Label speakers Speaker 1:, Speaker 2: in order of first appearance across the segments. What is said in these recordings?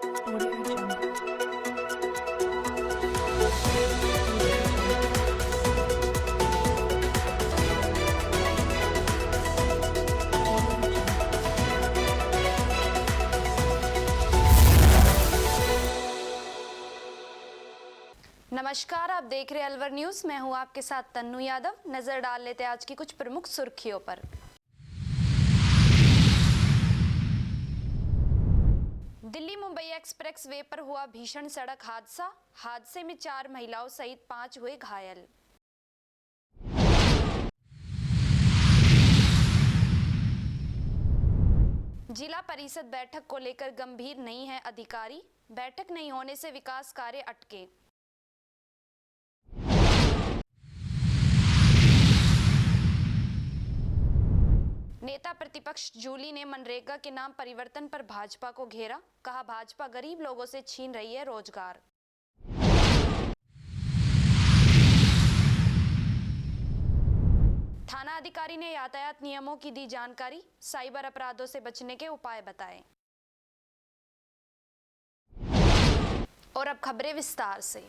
Speaker 1: Audio Jungle.
Speaker 2: नमस्कार, आप देख रहे अलवर न्यूज। मैं हूं आपके साथ तन्नू यादव। नजर डाल लेते हैं आज की कुछ प्रमुख सुर्खियों पर। दिल्ली मुंबई एक्सप्रेस वे पर हुआ भीषण सड़क हादसे में 4 महिलाओं सहित 5 हुए घायल। जिला परिषद बैठक को लेकर गंभीर नहीं है अधिकारी, बैठक नहीं होने से विकास कार्य अटके। नेता प्रतिपक्ष जूली ने मनरेगा के नाम परिवर्तन पर भाजपा को घेरा, कहा भाजपा गरीब लोगों से छीन रही है रोजगार। थाना अधिकारी ने यातायात नियमों की दी जानकारी, साइबर अपराधों से बचने के उपाय बताए। और अब खबरें विस्तार से।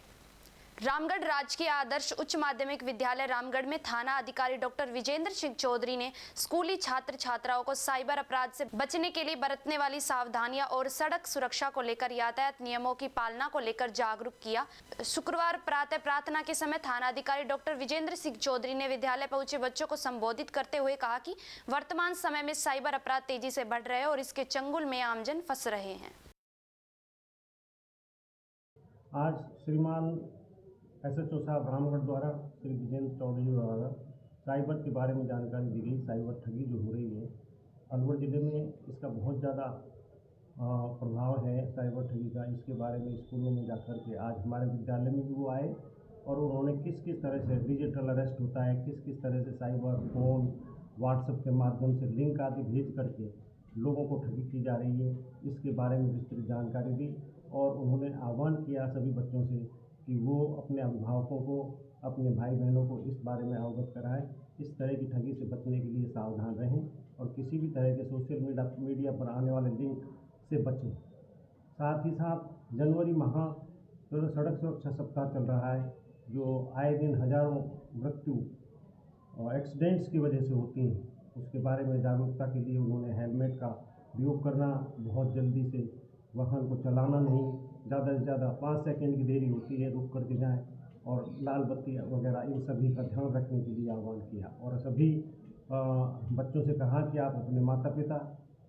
Speaker 2: रामगढ़ राजकीय आदर्श उच्च माध्यमिक विद्यालय रामगढ़ में थाना अधिकारी डॉक्टर विजेंद्र सिंह चौधरी ने स्कूली छात्र छात्राओं को साइबर अपराध से बचने के लिए बरतने वाली सावधानियां और सड़क सुरक्षा को लेकर यातायात नियमों की पालना को लेकर जागरूक किया। शुक्रवार प्रातः प्रार्थना के समय थाना अधिकारी डॉक्टर विजेंद्र सिंह चौधरी ने विद्यालय पहुंचे बच्चों को संबोधित करते हुए कहा कि वर्तमान समय में साइबर अपराध तेजी से बढ़ रहे हैं और इसके चंगुल में आमजन फंस रहे हैं।
Speaker 3: आज श्रीमान SHO साहब रामगढ़ द्वारा श्री विजेंद्र चौधरी द्वारा साइबर के बारे में जानकारी दी गई। साइबर ठगी जो हो रही है अलवर ज़िले में, इसका बहुत ज़्यादा प्रभाव है साइबर ठगी का। इसके बारे में स्कूलों में जाकर के आज हमारे विद्यालय में भी वो आए और उन्होंने किस किस तरह से डिजिटल अरेस्ट होता है, किस किस तरह से साइबर फ़ोन व्हाट्सएप के माध्यम से लिंक आदि भेज करके लोगों को ठगी की जा रही है, इसके बारे में विस्तृत जानकारी दी। और उन्होंने आह्वान किया सभी बच्चों से कि वो अपने अभिभावकों को, अपने भाई बहनों को इस बारे में अवगत कराएं, इस तरह की ठगी से बचने के लिए सावधान रहें और किसी भी तरह के सोशल मीडिया पर आने वाले लिंक से बचें। साथ ही साथ जनवरी माह जो सड़क सुरक्षा सप्ताह चल रहा है, जो आए दिन हज़ारों मृत्यु और एक्सीडेंट्स की वजह से होती हैं, उसके बारे में जागरूकता के लिए उन्होंने हेलमेट का प्रयोग करना, बहुत जल्दी से वाहन को चलाना नहीं, ज़्यादा से ज़्यादा 5 सेकंड की देरी होती है रुक करके जाएं और लाल बत्ती वगैरह इन सभी का ध्यान रखने के लिए आह्वान किया। और सभी बच्चों से कहा कि आप अपने माता पिता,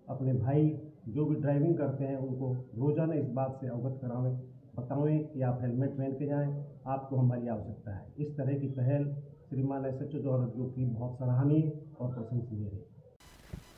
Speaker 3: अपने भाई जो भी ड्राइविंग करते हैं उनको रोज़ाना इस बात से अवगत करावें, बताएं कि आप हेलमेट पहन के जाएं, आपको हमारी आवश्यकता है। इस तरह की पहल श्रीमान SHO द्वारा जो की बहुत सराहनीय और प्रशंसनीय है।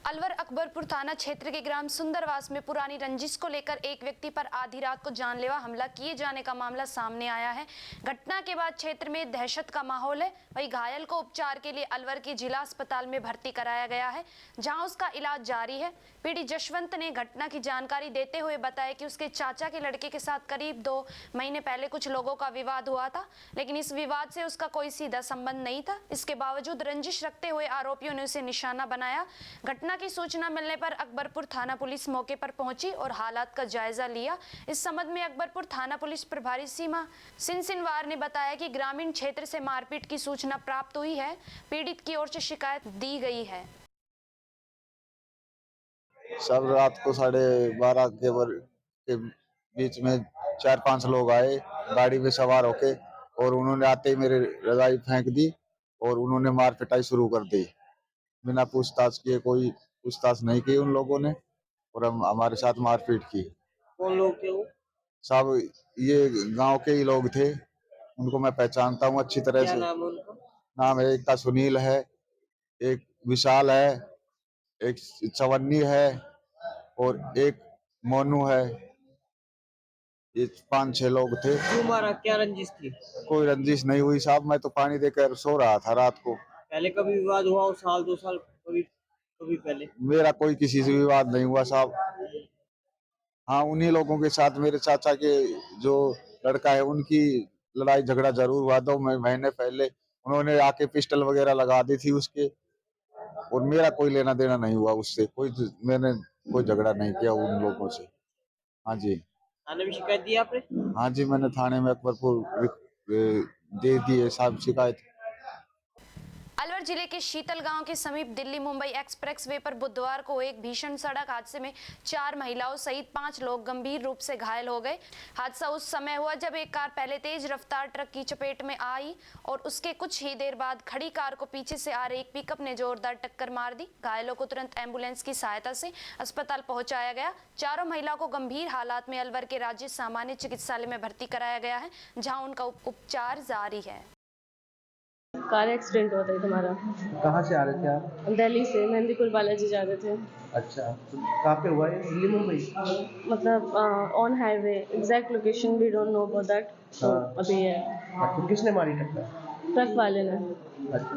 Speaker 2: अलवर अकबरपुर थाना क्षेत्र के ग्राम सुंदरवास में पुरानी रंजिश को लेकर एक व्यक्ति पर आधी रात को जानलेवा हमला किए जाने का मामला सामने आया है। घटना के बाद क्षेत्र में दहशत का माहौल है। वहीं घायल को उपचार के लिए अलवर के जिला अस्पताल में भर्ती कराया गया है, जहां उसका इलाज जारी है। पीड़ित जशवंत ने घटना की जानकारी देते हुए बताया कि उसके चाचा के लड़के के साथ करीब 2 महीने पहले कुछ लोगों का विवाद हुआ था, लेकिन इस विवाद से उसका कोई सीधा संबंध नहीं था। इसके बावजूद रंजिश रखते हुए आरोपियों ने उसे निशाना बनाया। घटना की सूचना मिलने पर अकबरपुर थाना पुलिस मौके पर पहुंची और हालात का जायजा लिया। इस संबंध में अकबरपुर थाना पुलिस प्रभारी सीमा सिनसिनवार ने बताया कि ग्रामीण क्षेत्र से मारपीट की सूचना प्राप्त हुई है। पीड़ित की ओर से शिकायत दी गई है।
Speaker 4: सब रात को 12:30 के बीच में 4-5 लोग आए गाड़ी में सवार होके, और उन्होंने आते ही मेरे रजाई फेंक दी और उन्होंने मार पिटाई शुरू कर दी। बिना पूछताछ किए, कोई पूछताछ नहीं की उन लोगों ने, और हमारे साथ मारपीट की।
Speaker 5: कौन लोग थे वो?
Speaker 4: सब ये गांव के ही लोग थे, उनको मैं पहचानता हूँ अच्छी तरह
Speaker 5: क्या
Speaker 4: से।
Speaker 5: नाम है उनका?
Speaker 4: नाम है, एक का सुनील है, एक विशाल है, एक चवन्नी है और एक मोनू है। ये 5-6 लोग थे।
Speaker 5: क्यों मारा? क्या रंजिश थी?
Speaker 4: कोई रंजिश नहीं हुई साहब, मैं तो पानी देकर सो रहा था रात को।
Speaker 5: पहले कभी विवाद हुआ हो? साल 2 साल कभी कभी पहले?
Speaker 4: मेरा कोई किसी से विवाद नहीं हुआ साहब। हाँ, उन्हीं लोगों के साथ मेरे चाचा के जो लड़का है उनकी लड़ाई झगड़ा जरूर हुआ। 2 महीने पहले उन्होंने आके पिस्टल वगैरह लगा दी थी उसके, और मेरा कोई लेना देना नहीं हुआ उससे। मैंने कोई झगड़ा नहीं किया उन लोगों से। हाँ जी।
Speaker 5: थाने में शिकायत दी आपने?
Speaker 4: हाँ जी, मैंने थाने में अकबरपुर दे दी है साहब शिकायत।
Speaker 2: अलवर जिले के शीतल गांव के समीप दिल्ली मुंबई एक्सप्रेस वे पर बुधवार को एक भीषण सड़क हादसे में 4 महिलाओं सहित 5 लोग गंभीर रूप से घायल हो गए। हादसा उस समय हुआ जब एक कार पहले तेज रफ्तार ट्रक की चपेट में आई और उसके कुछ ही देर बाद खड़ी कार को पीछे से आ रही एक पिकअप ने जोरदार टक्कर मार दी। घायलों को तुरंत एम्बुलेंस की सहायता से अस्पताल पहुंचाया गया। चारों महिलाओं को गंभीर हालात में अलवर के राज्य सामान्य चिकित्सालय में भर्ती कराया गया है, जहाँ उनका उपचार जारी है।
Speaker 1: कार एक्सीडेंट हुआ था हमारा।
Speaker 6: कहाँ से आ रहे थे आप?
Speaker 1: दिल्ली से मेहंदीपुर बालाजी जा रहे थे।
Speaker 6: अच्छा, तो कहाँ पे हुआ है? दिल्ली मुंबई?
Speaker 1: मतलब on highway, exact location we don't know about that. तो अभी है।
Speaker 6: अच्छा, किसने मारी टक्कर?
Speaker 1: ट्रक वाले ने।
Speaker 6: अच्छा,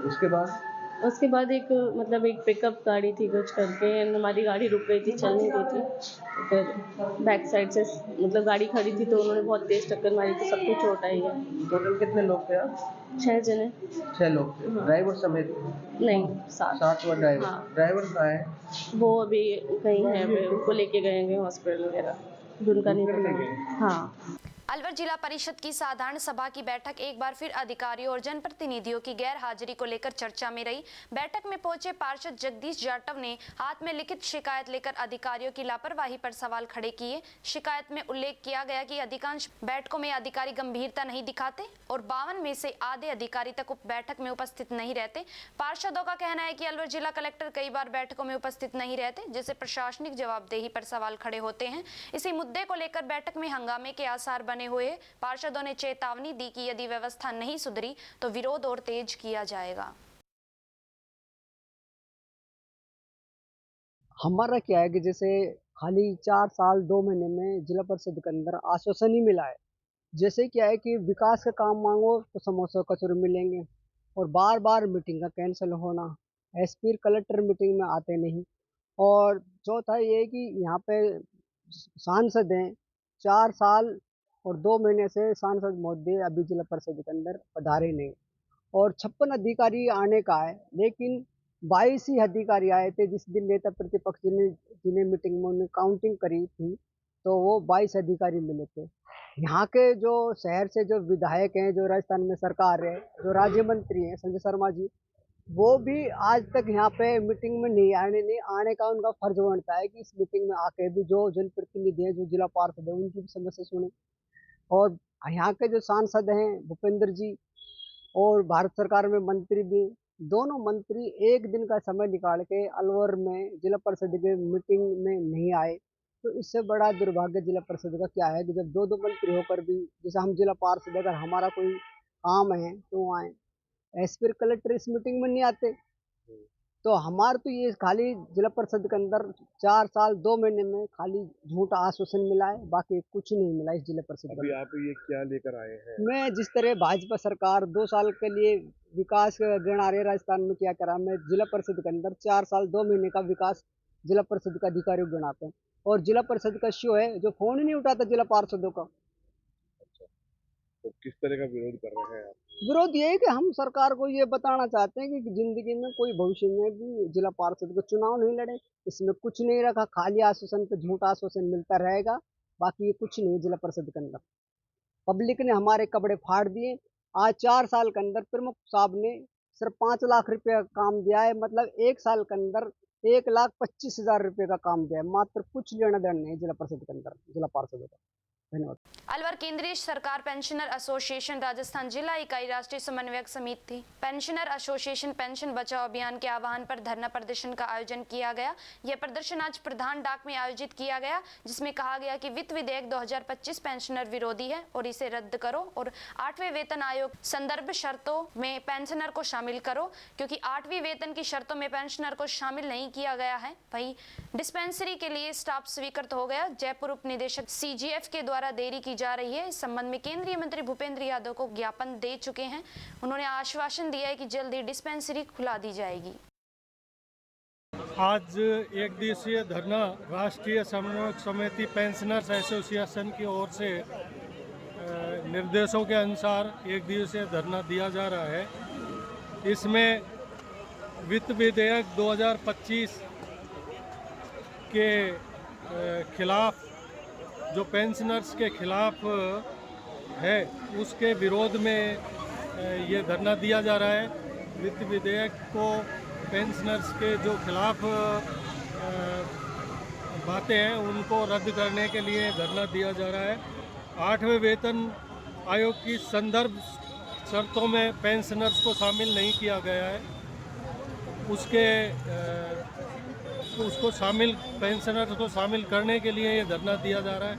Speaker 6: उसके बाद
Speaker 1: एक मतलब एक पिकअप गाड़ी थी कुछ करके, हमारी गाड़ी रुक गई थी, चल नहीं रही थी। तो फिर बैक साइड से मतलब गाड़ी खड़ी थी तो उन्होंने बहुत तेज टक्कर मारी तो सबको चोट आई है।
Speaker 6: टोटल कितने लोग थे आप?
Speaker 1: 6 जने।
Speaker 6: 6 लोग थे। ड्राइवर समेत?
Speaker 1: नहीं, 7
Speaker 6: वा ड्राइवर।
Speaker 1: हाँ।
Speaker 6: ड्राइवर कहाँ है?
Speaker 1: वो अभी कहीं है, उनको लेके गए हॉस्पिटल वगैरह, उनका नहीं पता। हाँ।
Speaker 2: अलवर जिला परिषद की साधारण सभा की बैठक एक बार फिर अधिकारियों और जनप्रतिनिधियों की गैर हाजिरी को लेकर चर्चा में रही। बैठक में पहुंचे पार्षद जगदीश जाटव ने हाथ में लिखित शिकायत लेकर अधिकारियों की लापरवाही पर सवाल खड़े किए। शिकायत में उल्लेख किया गया कि अधिकांश बैठकों में अधिकारी गंभीरता नहीं दिखाते और 52 में से आधे अधिकारी तक बैठक में उपस्थित नहीं रहते। पार्षदों का कहना है कि अलवर जिला कलेक्टर कई बार बैठकों में उपस्थित नहीं रहते, जिससे प्रशासनिक जवाबदेही पर सवाल खड़े होते हैं। इसी मुद्दे को लेकर बैठक में हंगामे के आसार बने हुए। पार्षदों ने चेतावनी दी कि यदि व्यवस्था नहीं सुधरी तो विरोध और तेज किया जाएगा।
Speaker 7: हमारा क्या है कि जैसे खाली 4 साल 2 महीने में जिला परिषद के अंदर आश्वासन ही मिला है। जैसे क्या है कि विकास का काम मांगो तो समोसा कचौरी मिलेंगे और बार बार मीटिंग का कैंसिल होना, एसपी कलेक्टर मीटिंग में आते नहीं। और चौथा ये है कि यहाँ पे सांसद हैं, 4 साल और 2 महीने से सांसद महोदय अभी जिला परिषद के अंदर पधारे नहीं और 56 अधिकारी आने का है, लेकिन 22 ही अधिकारी आए थे। जिस दिन नेता प्रतिपक्ष जिन्हें मीटिंग में उन्होंने काउंटिंग करी थी तो वो 22 अधिकारी मिले थे। यहाँ के जो शहर से जो विधायक हैं, जो राजस्थान में सरकार है, जो राज्य मंत्री हैं संजय शर्मा जी, वो भी आज तक यहाँ पे मीटिंग में नहीं आने का उनका फर्ज बनता है कि इस मीटिंग में आके भी जो जनप्रतिनिधि हैं, जो जिला पार्षद है, उनकी भी समस्या सुने। और यहाँ के जो सांसद हैं भूपेंद्र जी और भारत सरकार में मंत्री भी, दोनों मंत्री एक दिन का समय निकाल के अलवर में जिला परिषद के मीटिंग में नहीं आए। तो इससे बड़ा दुर्भाग्य जिला परिषद का क्या है कि जब 2 मंत्री होकर भी, जैसे हम जिला पार्षद अगर हमारा कोई काम है तो आए, एसपी कलेक्टर इस मीटिंग में नहीं आते। तो हमारे तो ये खाली जिला परिषद के अंदर 4 साल 2 महीने में खाली झूठा आश्वासन मिला है, बाकी कुछ नहीं मिला इस जिला परिषद
Speaker 6: अभी आप ये क्या लेकर आए हैं?
Speaker 7: मैं जिस तरह भाजपा सरकार 2 साल के लिए विकास गिना रही राजस्थान में क्या करा, मैं जिला परिषद के अंदर 4 साल 2 महीने का विकास जिला परिषद का अधिकारियों गिनाते हैं। और जिला परिषद का शो है जो फोन ही नहीं उठाता जिला पार्षदों का।
Speaker 6: तो किस तरह का विरोध कर रहे हैं आप?
Speaker 7: विरोध ये है कि हम सरकार को ये बताना चाहते हैं कि जिंदगी में कोई भविष्य में भी जिला पार्षद को चुनाव नहीं लड़े, इसमें कुछ नहीं रखा, खाली आश्वासन पे झूठा आश्वासन मिलता रहेगा, बाकी ये कुछ नहीं है जिला परिषद के अंदर। पब्लिक ने हमारे कपड़े फाड़ दिए। आज 4 साल के अंदर प्रमुख साहब ने सिर्फ 5 लाख रुपए का काम दिया है, मतलब 1 साल के अंदर 1,25,000 रुपए का काम दिया है, मात्र कुछ लेना देना नहीं जिला परिषद के अंदर जिला पार्षदों का। धन्यवाद।
Speaker 2: अलवर केंद्रीय सरकार पेंशनर एसोसिएशन राजस्थान जिला इकाई राष्ट्रीय समन्वयक समिति पेंशनर एसोसिएशन पेंशन बचाओ अभियान के आह्वान पर धरना प्रदर्शन का आयोजन किया गया। यह प्रदर्शन आज प्रधान डाक में आयोजित किया गया, जिसमें कहा गया कि वित्त विधेयक 2025 पेंशनर विरोधी है और इसे रद्द करो और 8वें वेतन आयोग संदर्भ शर्तों में पेंशनर को शामिल करो, क्योंकि 8वीं वेतन की शर्तों में पेंशनर को शामिल नहीं किया गया है। वहीं डिस्पेंसरी के लिए स्टाफ स्वीकृत हो गया। जयपुर उप निदेशक CGF के द्वारा देरी की जा रही है। इस संबंध में केंद्रीय मंत्री भूपेंद्र यादव को ज्ञापन दे चुके हैं। उन्होंने आश्वासन दिया है कि जल्द ही डिस्पेंसरी खुला दी जाएगी।
Speaker 8: आज एक दिवसीय धरना राष्ट्रीय समन्वयक समिति पेंशनर्स एसोसिएशन की ओर से निर्देशों के अनुसार एक दिवसीय धरना दिया जा रहा है। इसमें वित्त विधेयक 2025 के खिलाफ जो पेंशनर्स के खिलाफ है उसके विरोध में ये धरना दिया जा रहा है। वित्त विधेयक को पेंशनर्स के जो खिलाफ बातें हैं उनको रद्द करने के लिए धरना दिया जा रहा है। 8वें वेतन आयोग की संदर्भ शर्तों में पेंशनर्स को शामिल नहीं किया गया है, उसको शामिल पेंशनर्स को शामिल करने के लिए ये धरना दिया जा रहा है।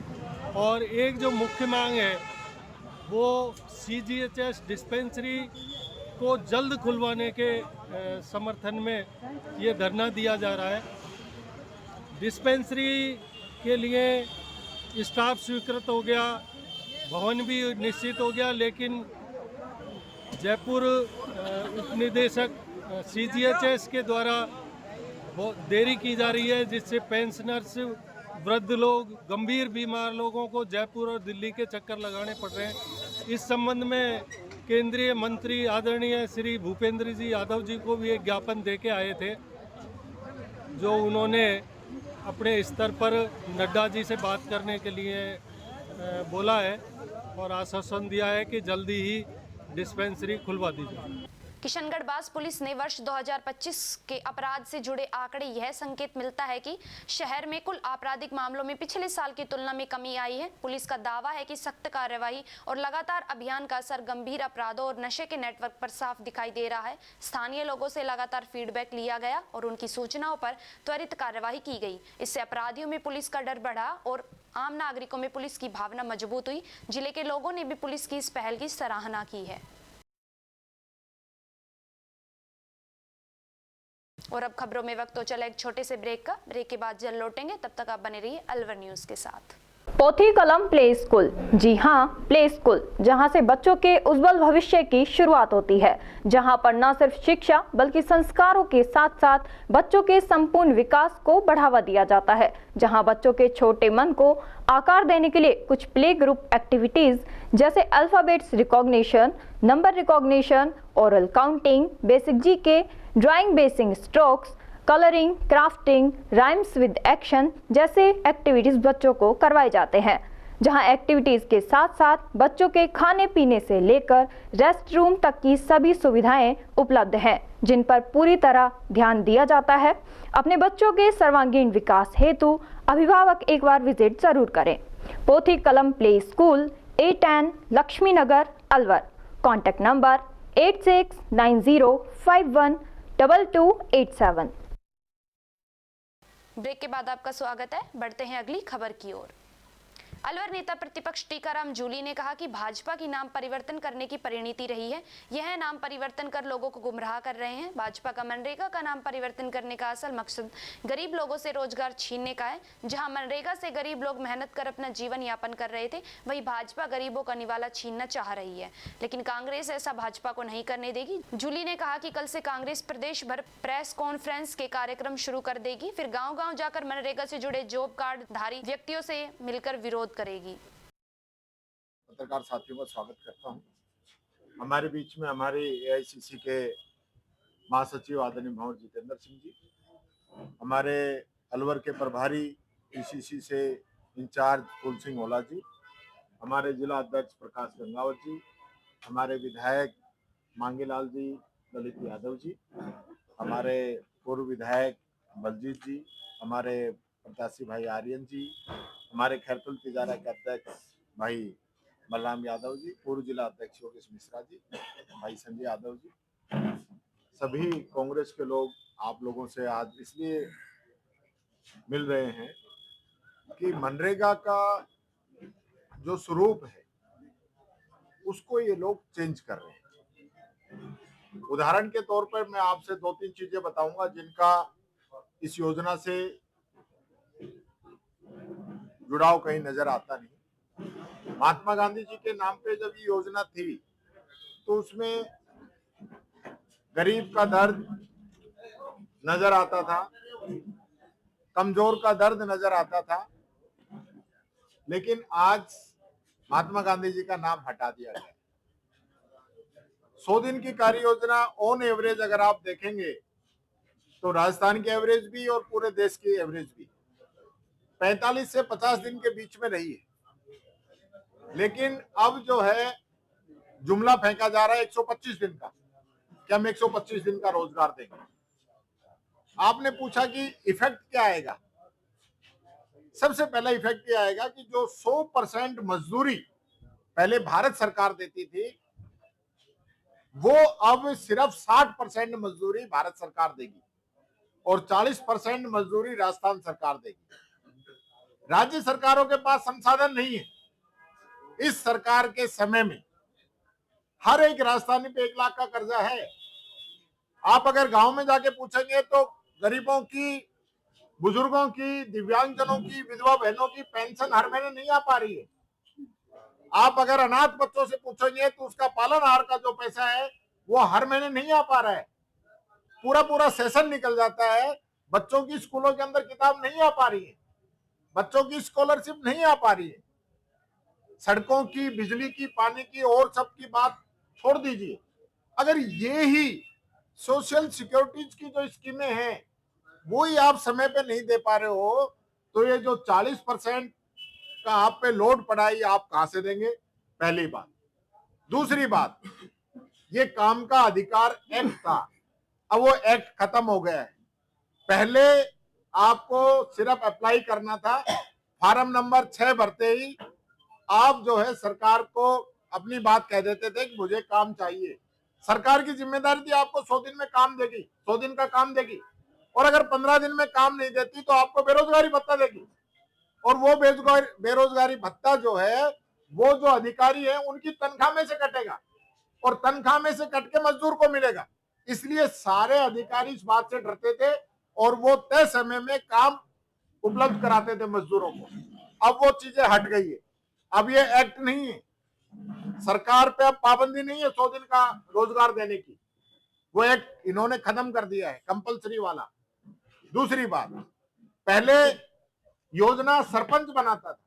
Speaker 8: और एक जो मुख्य मांग है वो CGHS डिस्पेंसरी को जल्द खुलवाने के समर्थन में ये धरना दिया जा रहा है। डिस्पेंसरी के लिए स्टाफ स्वीकृत हो गया, भवन भी निश्चित हो गया, लेकिन जयपुर उपनिदेशक CGHS के द्वारा बहुत देरी की जा रही है, जिससे पेंशनर्स, वृद्ध लोग, गंभीर बीमार लोगों को जयपुर और दिल्ली के चक्कर लगाने पड़ रहे हैं। इस संबंध में केंद्रीय मंत्री आदरणीय श्री भूपेंद्र जी यादव जी को भी एक ज्ञापन दे के आए थे, जो उन्होंने अपने स्तर पर नड्डा जी से बात करने के लिए बोला है और आश्वासन दिया है कि जल्दी ही डिस्पेंसरी खुलवा दी जाए।
Speaker 2: किशनगढ़ बास पुलिस ने वर्ष 2025 के अपराध से जुड़े आंकड़े यह संकेत मिलता है कि शहर में कुल आपराधिक मामलों में पिछले साल की तुलना में कमी आई है। पुलिस का दावा है कि सख्त कार्यवाही और लगातार अभियान का असर गंभीर अपराधों और नशे के नेटवर्क पर साफ दिखाई दे रहा है। स्थानीय लोगों से लगातार फीडबैक लिया गया और उनकी सूचनाओं पर त्वरित कार्यवाही की गई। इससे अपराधियों में पुलिस का डर बढ़ा और आम नागरिकों में पुलिस की भावना मजबूत हुई। जिले के लोगों ने भी पुलिस की इस पहल की सराहना की है। और अब खबरों में वक्त तो चला एक छोटे से ब्रेक का। ब्रेक के बाद जल्द लौटेंगे, तब तक आप बने रहिए अलवर न्यूज के साथ।
Speaker 9: पोथी कलम प्ले स्कूल, जी हाँ, प्ले स्कूल, जहाँ से बच्चों के उज्जवल भविष्य की शुरुआत होती है, जहाँ पर न सिर्फ शिक्षा बल्कि संस्कारों के साथ साथ बच्चों के संपूर्ण विकास को बढ़ावा दिया जाता है, जहाँ बच्चों के छोटे मन को आकार देने के लिए कुछ प्ले ग्रुप एक्टिविटीज जैसे alphabets recognition, number recognition, oral counting, basic GK, drawing basic strokes, colouring, crafting, rhymes with action जैसे एक्टिविटीज बच्चों को करवाए जाते हैं, जहां एक्टिविटीज के साथ साथ बच्चों के खाने पीने से लेकर रेस्ट रूम तक की सभी सुविधाएं उपलब्ध हैं, जिन पर पूरी तरह ध्यान दिया जाता है। अपने बच्चों के सर्वांगीण विकास हेतु अभिभावक एक बार विजिट जरूर करें। Pothi Kalam play school, A10 Lakshmi Nagar, Alwar. Contact number 8690512287।
Speaker 2: Break के बाद आपका स्वागत है। बढ़ते हैं अगली खबर की ओर। अलवर नेता प्रतिपक्ष टीकाराम जूली ने कहा कि भाजपा की नाम परिवर्तन करने की परिणति रही है। यह नाम परिवर्तन कर लोगों को गुमराह कर रहे हैं। भाजपा का मनरेगा का नाम परिवर्तन करने का असल मकसद गरीब लोगों से रोजगार छीनने का है। जहां मनरेगा से गरीब लोग मेहनत कर अपना जीवन यापन कर रहे थे, वहीं भाजपा गरीबों का निवाला छीनना चाह रही है, लेकिन कांग्रेस ऐसा भाजपा को नहीं करने देगी। जूली ने कहा कि कल से कांग्रेस प्रदेश भर प्रेस कॉन्फ्रेंस के कार्यक्रम शुरू कर देगी, फिर गाँव-गाँव जाकर मनरेगा से जुड़े जॉब कार्ड धारी व्यक्तियों से मिलकर विरोध करेगी।
Speaker 10: पत्रकार साथियों का स्वागत करता हूं। हमारे बीच में हमारे AICC के महासचिव आदरणीय भंवर जितेंद्र सिंह जी, हमारे अलवर के प्रभारी PCC से इंचार्ज फूल सिंह ओला जी, हमारे जिला अध्यक्ष प्रकाश गंगावत जी, हमारे विधायक मांगीलाल जी ललित यादव जी, हमारे पूर्व विधायक बलजीत जी, हमारे प्रत्याशी भाई आर्यन जी, हमारे खैरपुल तिजारा के अध्यक्ष भाई बलराम यादव जी, पूर्व जिला अध्यक्ष योगेश मिश्रा जी, भाई संजय यादव जी, सभी कांग्रेस के लोग आप लोगों से आज इसलिए मिल रहे हैं कि मनरेगा का जो स्वरूप है उसको ये लोग चेंज कर रहे हैं। उदाहरण के तौर पर मैं आपसे 2-3 चीजें बताऊंगा जिनका इस योजना से जुड़ाव कहीं नजर आता नहीं। महात्मा गांधी जी के नाम पे जब ये योजना थी तो उसमें गरीब का दर्द नजर आता था, कमजोर का दर्द नजर आता था, लेकिन आज महात्मा गांधी जी का नाम हटा दिया गया। 100 दिन की कार्य योजना ऑन एवरेज अगर आप देखेंगे तो राजस्थान की एवरेज भी और पूरे देश की एवरेज भी 45 से 50 दिन के बीच में रही है, लेकिन अब जो है जुमला फेंका जा रहा है 125 दिन का, कि हम 125 दिन का रोजगार देंगे। आपने पूछा कि इफेक्ट क्या आएगा। सबसे पहला इफेक्ट ये आएगा कि जो 100% मजदूरी पहले भारत सरकार देती थी, वो अब सिर्फ 60% मजदूरी भारत सरकार देगी और 40% मजदूरी राजस्थान सरकार देगी। राज्य सरकारों के पास संसाधन नहीं है। इस सरकार के समय में हर एक राजस्थानी पे 1 लाख का कर्जा है। आप अगर गांव में जाके पूछेंगे तो गरीबों की, बुजुर्गों की, दिव्यांगजनों की, विधवा बहनों की पेंशन हर महीने नहीं आ पा रही है। आप अगर अनाथ बच्चों से पूछेंगे तो उसका पालनहार का जो पैसा है वो हर महीने नहीं आ पा रहा है। पूरा पूरा सेशन निकल जाता है, बच्चों की स्कूलों के अंदर किताब नहीं आ पा रही है, बच्चों की स्कॉलरशिप नहीं आ पा रही है, सड़कों की, बिजली की, पानी की और सब की बात छोड़ दीजिए। अगर ये ही सोशल सिक्योरिटीज की जो स्कीमें हैं वो ही आप समय पे नहीं दे पा रहे हो, तो ये जो 40% का आप पे लोड पड़ा है, आप कहां से देंगे? पहली बात। दूसरी बात, ये काम का अधिकार एक्ट था, अब वो एक्ट खत्म हो गया है। पहले आपको सिर्फ अप्लाई करना था, फार्म नंबर 6 भरते ही आप जो है सरकार को अपनी बात कह देते थे कि मुझे काम चाहिए। सरकार की जिम्मेदारी थी आपको 100 दिन में काम देगी, 100 दिन का काम देगी, और अगर 15 दिन में काम नहीं देती तो आपको बेरोजगारी भत्ता देगी। और वो बेरोजगारी भत्ता जो है वो जो अधिकारी है उनकी तनख्वाह में से कटेगा और तनख्वाह में से कट के मजदूर को मिलेगा। इसलिए सारे अधिकारी इस बात से डरते थे और वो तय समय में काम उपलब्ध कराते थे मजदूरों को। अब वो चीजें हट गई है। अब ये एक्ट नहीं है, सरकार पे अब पाबंदी नहीं है 100 दिन का रोजगार देने की, वो एक्ट इन्होंने खत्म कर दिया है, कंपलसरी वाला। दूसरी बात, पहले योजना सरपंच बनाता था,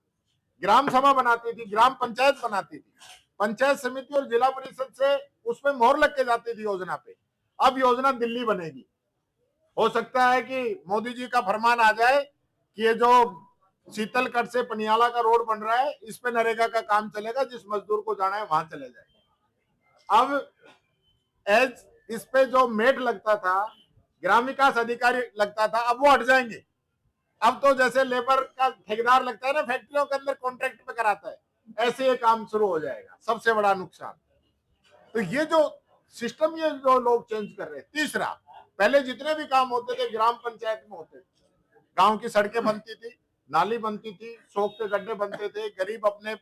Speaker 10: ग्राम सभा बनाती थी, ग्राम पंचायत बनाती थी, पंचायत समिति और जिला परिषद से उसमें मोहर लग के जाती थी योजना पे। अब योजना दिल्ली बनेगी। हो सकता है कि मोदी जी का फरमान आ जाए कि ये जो शीतलकट से पनियाला का रोड बन रहा है इस पे नरेगा का काम चलेगा, जिस मजदूर को जाना है वहां चले जाए। अब इस पे जो मेट लगता था, ग्राम विकास अधिकारी लगता था, अब वो हट जाएंगे। अब तो जैसे लेबर का ठेकेदार लगता है ना, फैक्ट्रियों के अंदर कॉन्ट्रैक्ट पे कराता है, ऐसे ये काम शुरू हो जाएगा। सबसे बड़ा नुकसान तो ये जो सिस्टम, ये जो लोग चेंज कर रहे हैं। तीसरा, पहले जितने भी काम होते थे ग्राम पंचायत में होते थे। गांव की सड़कें बनती थी, नाली बनती थी, शौक के गड्ढे बनते थे, गरीब अपने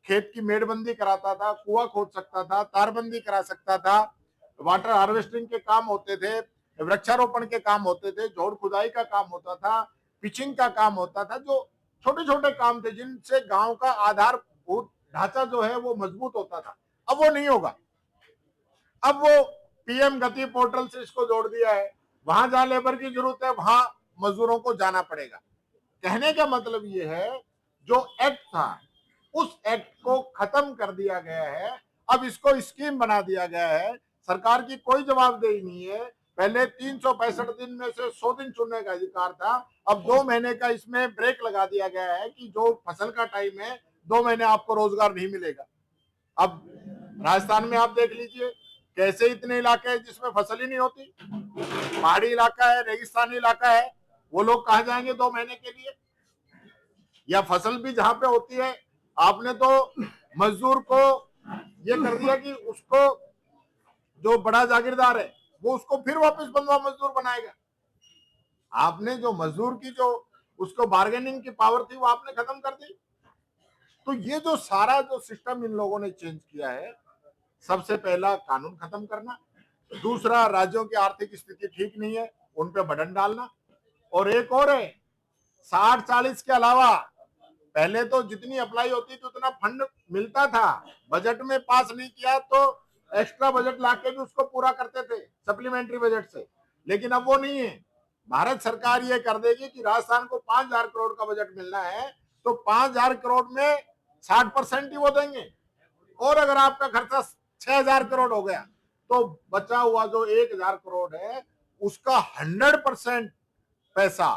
Speaker 10: खेत की मेड़बंदी कराता था, कुआं खोद सकता था, तारबंदी करा सकता था, वाटर हार्वेस्टिंग के काम होते थे, वृक्षारोपण के काम होते थे, जोड़ खुदाई का काम होता था, पिचिंग का काम होता था। जो छोटे छोटे काम थे जिनसे गांव का आधारभूत ढांचा जो है वो मजबूत होता था, अब वो नहीं होगा। अब वो पीएम गति पोर्टल से इसको जोड़ दिया है, वहां जहां लेबर की जरूरत है वहां मजदूरों को जाना पड़ेगा। कहने का मतलब ये है, जो एक्ट था उस एक्ट को खत्म कर दिया गया है, अब इसको स्कीम बना दिया गया है। सरकार की कोई जवाबदेही नहीं है। पहले 365 दिन में से 100 दिन चुनने का अधिकार था, अब 2 महीने का इसमें ब्रेक लगा दिया गया है कि जो फसल का टाइम है 2 महीने आपको रोजगार नहीं मिलेगा। अब राजस्थान में आप देख लीजिए कैसे इतने इलाके हैं जिसमें फसल ही नहीं होती, पहाड़ी इलाका है, रेगिस्तानी इलाका है, वो लोग कहाँ जाएंगे 2 महीने के लिए? या फसल भी जहां पे होती है, आपने तो मजदूर को ये कर दिया कि उसको जो बड़ा जागीरदार है वो उसको फिर वापस बंधुआ मजदूर बनाएगा। आपने जो मजदूर की जो उसको बार्गेनिंग की पावर थी वो आपने खत्म कर दी। तो ये जो सारा जो सिस्टम इन लोगों ने चेंज किया है, सबसे पहला कानून खत्म करना, दूसरा राज्यों की आर्थिक स्थिति ठीक नहीं है उन पे बटन डालना, और एक और है 60-40 के अलावा पहले तो जितनी अप्लाई होती थी उतना फंड मिलता था, बजट में पास नहीं किया तो एक्स्ट्रा बजट लाके भी उसको पूरा करते थे सप्लीमेंट्री बजट से, लेकिन अब वो नहीं है। भारत सरकार ये कर देगी कि राजस्थान को 5,000 करोड़ का बजट मिलना है तो 5,000 करोड़ में 60% ही वो देंगे, और अगर आपका खर्चा 6,000 करोड़ हो गया तो बचा हुआ जो 1,000 करोड़ है उसका 100% पैसा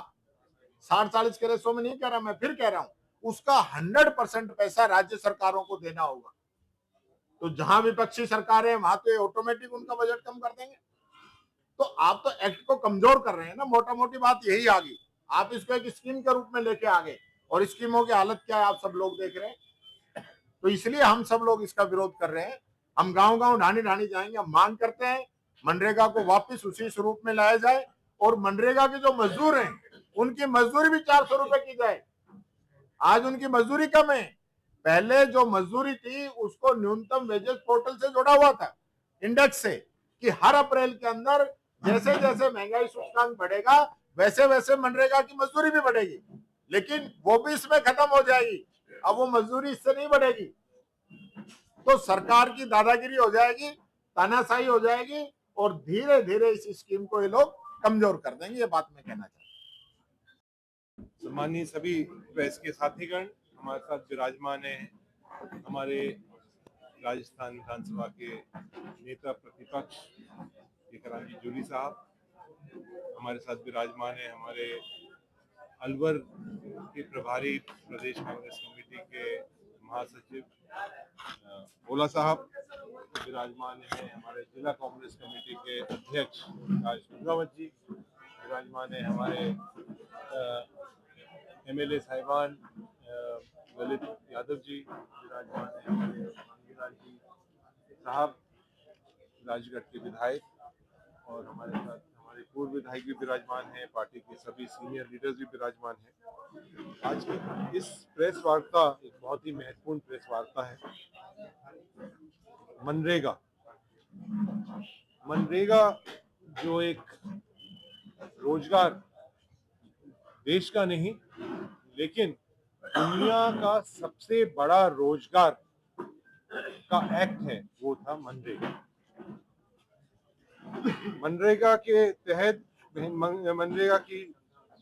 Speaker 10: 60-40 के रेशो में नहीं कह रहा, मैं फिर कह रहा हूं, उसका 100% पैसा राज्य सरकारों को देना होगा। तो जहां विपक्षी सरकार है वहां तो ऑटोमेटिक उनका बजट कम कर देंगे। तो आप तो एक्ट को कमजोर कर रहे हैं ना, मोटा मोटी बात यही आ गई। आप इसको एक स्कीम के रूप में लेके आ गए और स्कीमों की हालत क्या है आप सब लोग देख रहे हैं। तो इसलिए हम सब लोग इसका विरोध कर रहे हैं। हम गांव गांव ढाणी ढाणी जाएंगे। हम मांग करते हैं मनरेगा को वापस उसी स्वरूप में लाया जाए और मनरेगा के जो मजदूर हैं उनकी मजदूरी भी 400 रुपए की जाए। आज उनकी मजदूरी कम है। पहले जो मजदूरी थी उसको न्यूनतम वेजेस पोर्टल से जोड़ा हुआ था, इंडेक्स से, कि हर अप्रैल के अंदर जैसे जैसे महंगाई सूचकांक बढ़ेगा वैसे वैसे मनरेगा की मजदूरी भी बढ़ेगी। लेकिन वो भी इसमें खत्म हो जाएगी। अब वो मजदूरी इससे नहीं बढ़ेगी। तो सरकार की दादागिरी हो जाएगी, तानाशाही हो जाएगी और धीरे धीरे इस स्कीम को ये लोग कमजोर कर देंगे। ये बात मैं कहना चाहता हूँ।
Speaker 6: सम्मानीय सभी प्रेस के साथीगण, हमारे साथ विराजमान है हमारे राजस्थान विधानसभा के नेता प्रतिपक्ष टीकाराम जूली साहब, हमारे साथ विराजमान है हमारे अलवर के प्रभारी प्रदेश कांग्रेस कमेटी के महासचिव ओला साहब, विराजमान है हमारे जिला कांग्रेस कमेटी के अध्यक्ष राज सुंदरावत जी, विराजमान है हमारे एमएलए साहिबान ललित यादव जी, विराजमान है हमारे मंगीलाल जी साहब राजगढ़ के विधायक, और हमारे साथ हमारे पूर्व विधायक भी विराजमान हैं, पार्टी के सभी सीनियर लीडर्स भी विराजमान हैं। आज की इस प्रेस वार्ता एक बहुत ही महत्वपूर्ण प्रेस वार्ता है। मनरेगा जो एक रोजगार देश का नहीं लेकिन दुनिया का सबसे बड़ा रोजगार का एक्ट है, वो था मनरेगा। मनरेगा के तहत मनरेगा की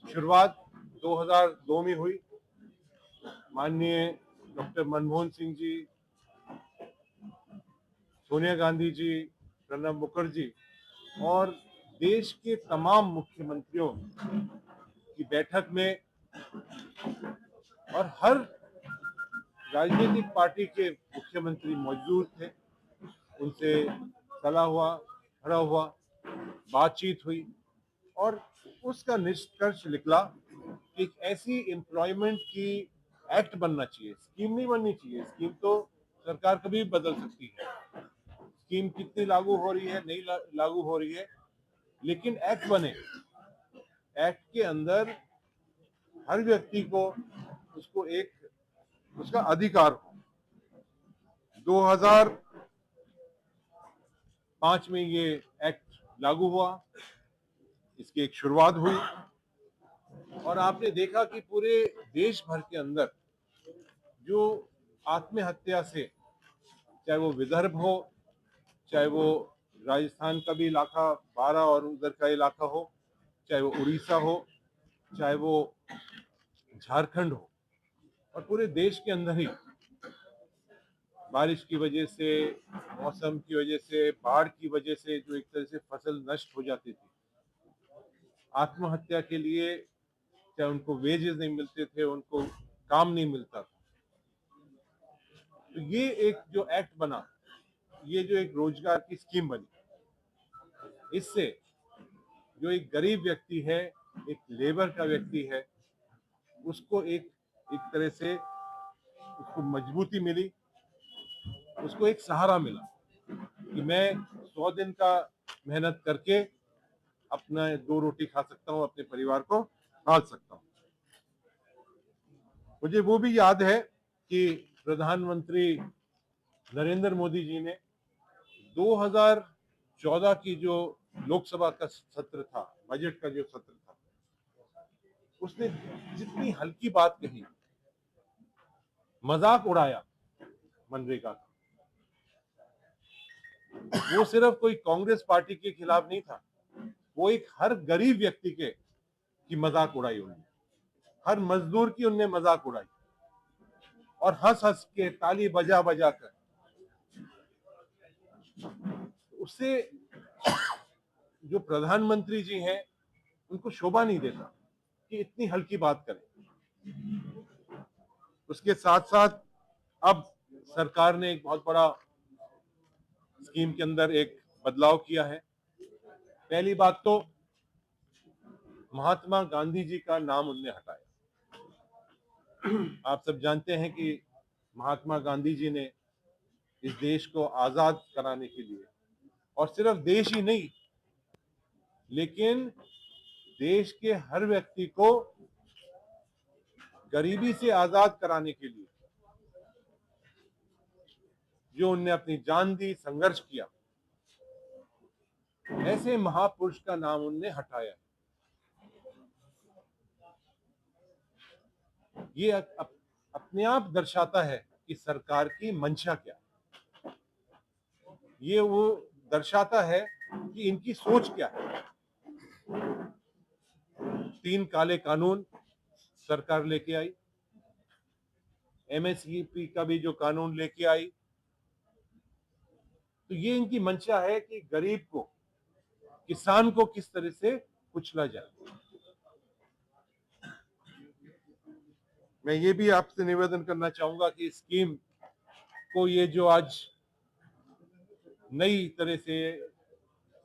Speaker 6: शुरुआत 2002 में हुई। माननीय डॉक्टर मनमोहन सिंह जी, सोनिया गांधी जी, प्रणब मुखर्जी और देश के तमाम मुख्यमंत्रियों की बैठक में और हर राजनीतिक पार्टी के मुख्यमंत्री मौजूद थे, उनसे सलाह हुआ, खड़ा हुआ, बातचीत हुई और उसका निष्कर्ष निकला कि एक ऐसी एम्प्लॉयमेंट की एक्ट बनना चाहिए, स्कीम नहीं बननी चाहिए। स्कीम तो सरकार कभी भी बदल सकती है, स्कीम कितनी लागू हो रही है नहीं लागू हो रही है, लेकिन एक्ट बने। एक्ट के अंदर हर व्यक्ति को उसको एक उसका अधिकार हो। 2005 में ये एक्ट लागू हुआ, इसकी एक शुरुआत हुई और आपने देखा कि पूरे देश भर के अंदर जो आत्महत्या से, चाहे वो विदर्भ हो, चाहे वो राजस्थान का भी इलाका 12 और उधर का इलाका हो, चाहे वो उड़ीसा हो, चाहे वो झारखंड हो, और पूरे देश के अंदर ही बारिश की वजह से, मौसम की वजह से, बाढ़ की वजह से जो एक तरह से फसल नष्ट हो जाती थी, आत्महत्या के लिए चाहे उनको वेजेस नहीं मिलते थे, उनको काम नहीं मिलता था। तो ये एक जो एक्ट बना, ये जो एक रोजगार की स्कीम बनी, इससे जो एक गरीब व्यक्ति है, एक लेबर का व्यक्ति है, उसको एक तरह से उसको मजबूती मिली, उसको एक सहारा मिला कि मैं 100 दिन का मेहनत करके अपना 2 रोटी खा सकता हूँ, अपने परिवार को पाल सकता हूँ। मुझे वो भी याद है कि प्रधानमंत्री नरेंद्र मोदी जी ने 2014 की जो लोकसभा का सत्र था, बजट का जो सत्र था, उसने जितनी हल्की बात कही, मजाक उड़ाया मनरेगा का, वो सिर्फ कोई कांग्रेस पार्टी के खिलाफ नहीं था, वो एक हर गरीब व्यक्ति की मजाक उड़ाई उन्होंने, हर मजदूर की उनने मजाक उड़ाई और हंस हंस के, ताली बजा बजा कर। उससे जो प्रधानमंत्री जी हैं उनको शोभा नहीं देता कि इतनी हल्की बात करें। उसके साथ साथ अब सरकार ने एक बहुत बड़ा स्कीम के अंदर एक बदलाव किया है। पहली बात तो महात्मा गांधी जी का नाम उनने हटाया। आप सब जानते हैं कि महात्मा गांधी जी ने इस देश को आजाद कराने के लिए, और सिर्फ देश ही नहीं लेकिन देश के हर व्यक्ति को गरीबी से आजाद कराने के लिए जो उनने अपनी जान दी, संघर्ष किया, ऐसे महापुरुष का नाम उनने हटाया। ये अपने आप दर्शाता है कि सरकार की मंशा क्या है। ये वो दर्शाता है कि इनकी सोच क्या है। 3 काले कानून सरकार लेके आई, एमएसपी का भी जो कानून लेके आई, तो ये इनकी मंशा है कि गरीब को, किसान को किस तरह से कुचला जाए। मैं ये भी आपसे निवेदन करना चाहूंगा कि स्कीम को, ये जो आज नई तरह से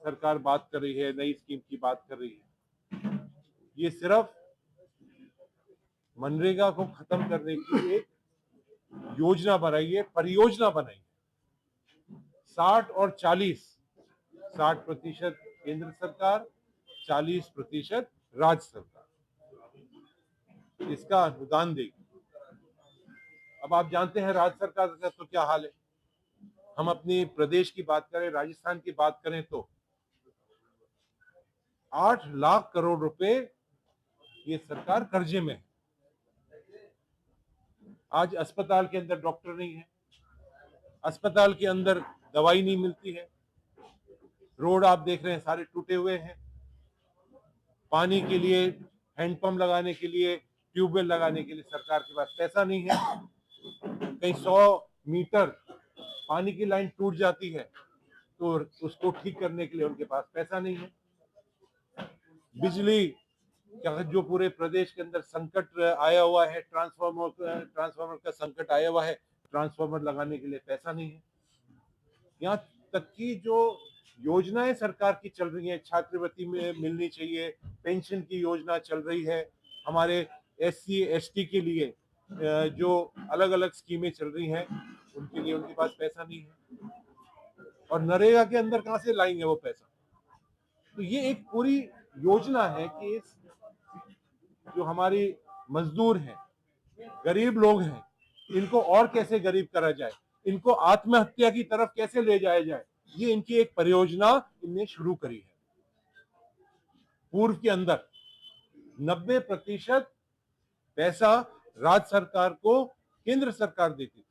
Speaker 6: सरकार बात कर रही है, नई स्कीम की बात कर रही है, ये सिर्फ मनरेगा को खत्म करने की एक योजना बनाई है, परियोजना बनाई है। 60 और 40, 60% केंद्र सरकार, 40% राज्य सरकार इसका अनुदान देगी। अब आप जानते हैं राज्य सरकार का तो क्या हाल है। हम अपने प्रदेश की बात करें, राजस्थान की बात करें, तो 8 लाख करोड़ रुपए ये सरकार कर्जे में है। आज अस्पताल के अंदर डॉक्टर नहीं है, अस्पताल के अंदर दवाई नहीं मिलती है, रोड आप देख रहे हैं सारे टूटे हुए हैं, पानी के लिए, हैंडपंप लगाने के लिए, ट्यूबवेल लगाने के लिए सरकार के पास पैसा नहीं है। कहीं 100 मीटर पानी की लाइन टूट जाती है तो उसको ठीक करने के लिए उनके पास पैसा नहीं है। बिजली का जो पूरे प्रदेश के अंदर संकट आया हुआ है, ट्रांसफार्मर का संकट आया हुआ है, ट्रांसफार्मर लगाने के लिए पैसा नहीं है। यहाँ तक कि जो योजनाएं सरकार की चल रही हैं, छात्रवृत्ति में मिलनी चाहिए, पेंशन की योजना चल रही है, हमारे SC ST के लिए जो अलग अलग स्कीमें चल रही हैं, उनके लिए उनके पास पैसा नहीं है। और नरेगा के अंदर कहां से लाएंगे वो पैसा? तो ये एक पूरी योजना है कि इस जो हमारी मजदूर हैं, गरीब लोग हैं, इनको और कैसे गरीब करा जाए, इनको आत्महत्या की तरफ कैसे ले जाया जाए, ये इनकी एक परियोजना इनने शुरू करी है। पूर्व के अंदर 90% पैसा राज्य सरकार को केंद्र सरकार देती थी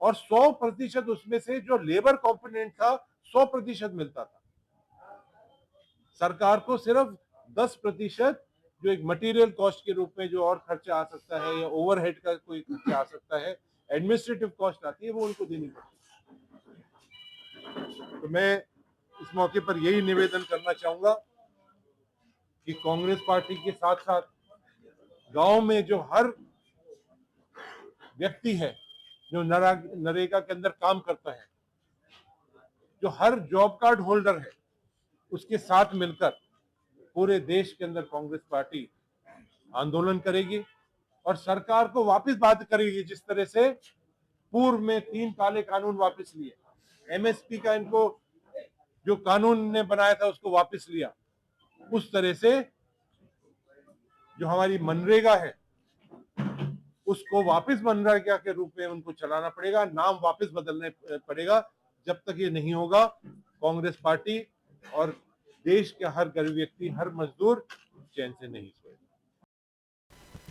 Speaker 6: और 100% उसमें से जो लेबर कंपोनेंट था 100% मिलता था। सरकार को सिर्फ 10% जो एक मटेरियल कॉस्ट के रूप में जो और खर्चा आ सकता है, या ओवरहेड का कोई खर्चा आ सकता है, एडमिनिस्ट्रेटिव कॉस्ट आती है, वो उनको देनी पड़ती है। तो मैं इस मौके पर यही निवेदन करना चाहूंगा कि कांग्रेस पार्टी के साथ साथ गांव में जो हर व्यक्ति है जो नरेगा के अंदर काम करता है, जो हर जॉब कार्ड होल्डर है, उसके साथ मिलकर पूरे देश के अंदर कांग्रेस पार्टी आंदोलन करेगी और सरकार को वापस बात करेगी। जिस तरह से पूर्व में 3 काले कानून वापस लिए, MSP का इनको जो कानून ने बनाया था उसको वापस लिया, उस तरह से जो हमारी मनरेगा है उसको वापस मनरेगा के रूप में उनको चलाना पड़ेगा, नाम वापस बदलने पड़ेगा। जब तक ये नहीं होगा, कांग्रेस पार्टी और देश के हर गरीब व्यक्ति, हर मजदूर चैन से नहीं सोएगा।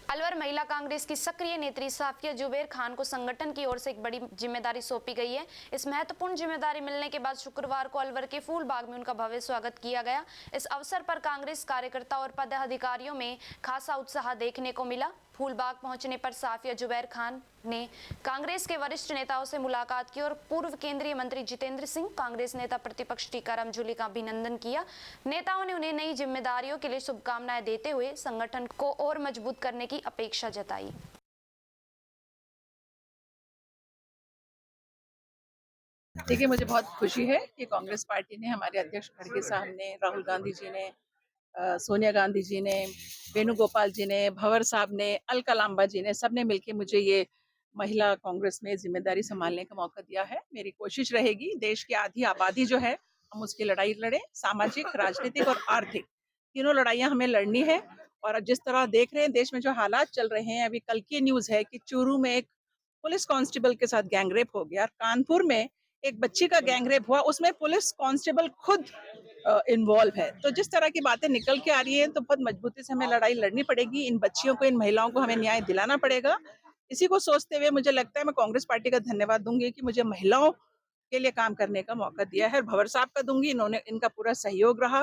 Speaker 2: अलवर महिला कांग्रेस की सक्रिय नेत्री साफिया जुबैर खान को संगठन की ओर से एक बड़ी जिम्मेदारी सौंपी गई है। इस महत्वपूर्ण जिम्मेदारी मिलने के बाद शुक्रवार को अलवर के फूलबाग में उनका भव्य स्वागत किया गया। इस अवसर पर कांग्रेस कार्यकर्ता और पदाधिकारियों में खासा उत्साह देखने को मिला। फूलबाग पहुंचने पर साफिया जुबैर खान ने कांग्रेस के वरिष्ठ नेताओं से मुलाकात की और पूर्व केंद्रीय मंत्री जितेंद्र सिंह, कांग्रेस नेता प्रतिपक्ष टीकाराम जूली का अभिनंदन किया। नेताओं ने उन्हें नई जिम्मेदारियों के लिए शुभकामनाएं देते हुए संगठन को और मजबूत करने की अपेक्षा जताई।
Speaker 11: देखिए, मुझे बहुत खुशी है कि कांग्रेस पार्टी ने, हमारे अध्यक्ष खड़गे साहब ने, राहुल गांधी जी ने, सोनिया गांधी जी ने, वेणुगोपाल जी ने, भंवर साहब ने, अलका लांबा जी ने, सबने मिलकर मुझे ये महिला कांग्रेस में जिम्मेदारी संभालने का मौका दिया है। मेरी कोशिश रहेगी देश की आधी आबादी जो है हम उसकी लड़ाई लड़ें, सामाजिक, राजनीतिक और आर्थिक तीनों लड़ाइयाँ हमें लड़नी है। और जिस तरह देख रहे हैं देश में जो हालात चल रहे हैं, अभी कल की न्यूज़ है कि चूरू में एक पुलिस कांस्टेबल के साथ गैंगरेप हो गया, कानपुर में एक बच्ची का गैंगरेप हुआ, उसमें पुलिस कांस्टेबल खुद इन्वॉल्व है। तो जिस तरह की बातें निकल के आ रही हैं तो बहुत मजबूती से हमें लड़ाई लड़नी पड़ेगी। इन बच्चियों को, इन महिलाओं को हमें न्याय दिलाना पड़ेगा। इसी को सोचते हुए मुझे लगता है मैं कांग्रेस पार्टी का धन्यवाद दूंगी कि मुझे महिलाओं के लिए काम करने का मौका दिया है। और भंवर साहब का दूंगी, इन्होंने, इनका पूरा सहयोग रहा।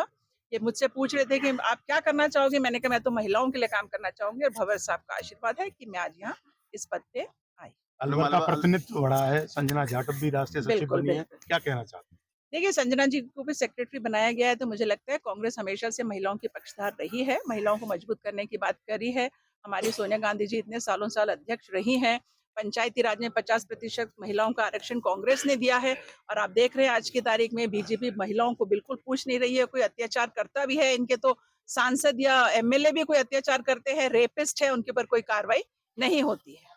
Speaker 11: ये मुझसे पूछ रहे थे कि आप क्या करना चाहोगे, मैंने कहा मैं तो महिलाओं के लिए काम करना चाहूंगी। और भंवर साहब का आशीर्वाद है कि मैं आज यहाँ इस पद पे आई।
Speaker 12: अलवर का प्रतिनिधित्व बढ़ा है, संजना जाटव भी राष्ट्रीय सचिव
Speaker 11: बिल्कुल,
Speaker 12: बनी है,
Speaker 11: बिल्कुल।
Speaker 12: क्या कहना चाहते हैं?
Speaker 11: देखिए, संजना जी को भी सेक्रेटरी बनाया गया है, तो मुझे लगता है कांग्रेस हमेशा से महिलाओं की पक्षधार रही है, महिलाओं को मजबूत करने की बात करी है। हमारी सोनिया गांधी जी इतने सालों साल अध्यक्ष रही हैं। पंचायती राज में 50% महिलाओं का आरक्षण कांग्रेस ने दिया है। और आप देख रहे हैं आज की तारीख में बीजेपी महिलाओं को बिल्कुल पूछ नहीं रही है। कोई अत्याचार करता भी है, इनके तो सांसद या एमएलए भी कोई अत्याचार करते हैं, रेपिस्ट है, उनके ऊपर कोई कार्रवाई नहीं होती है।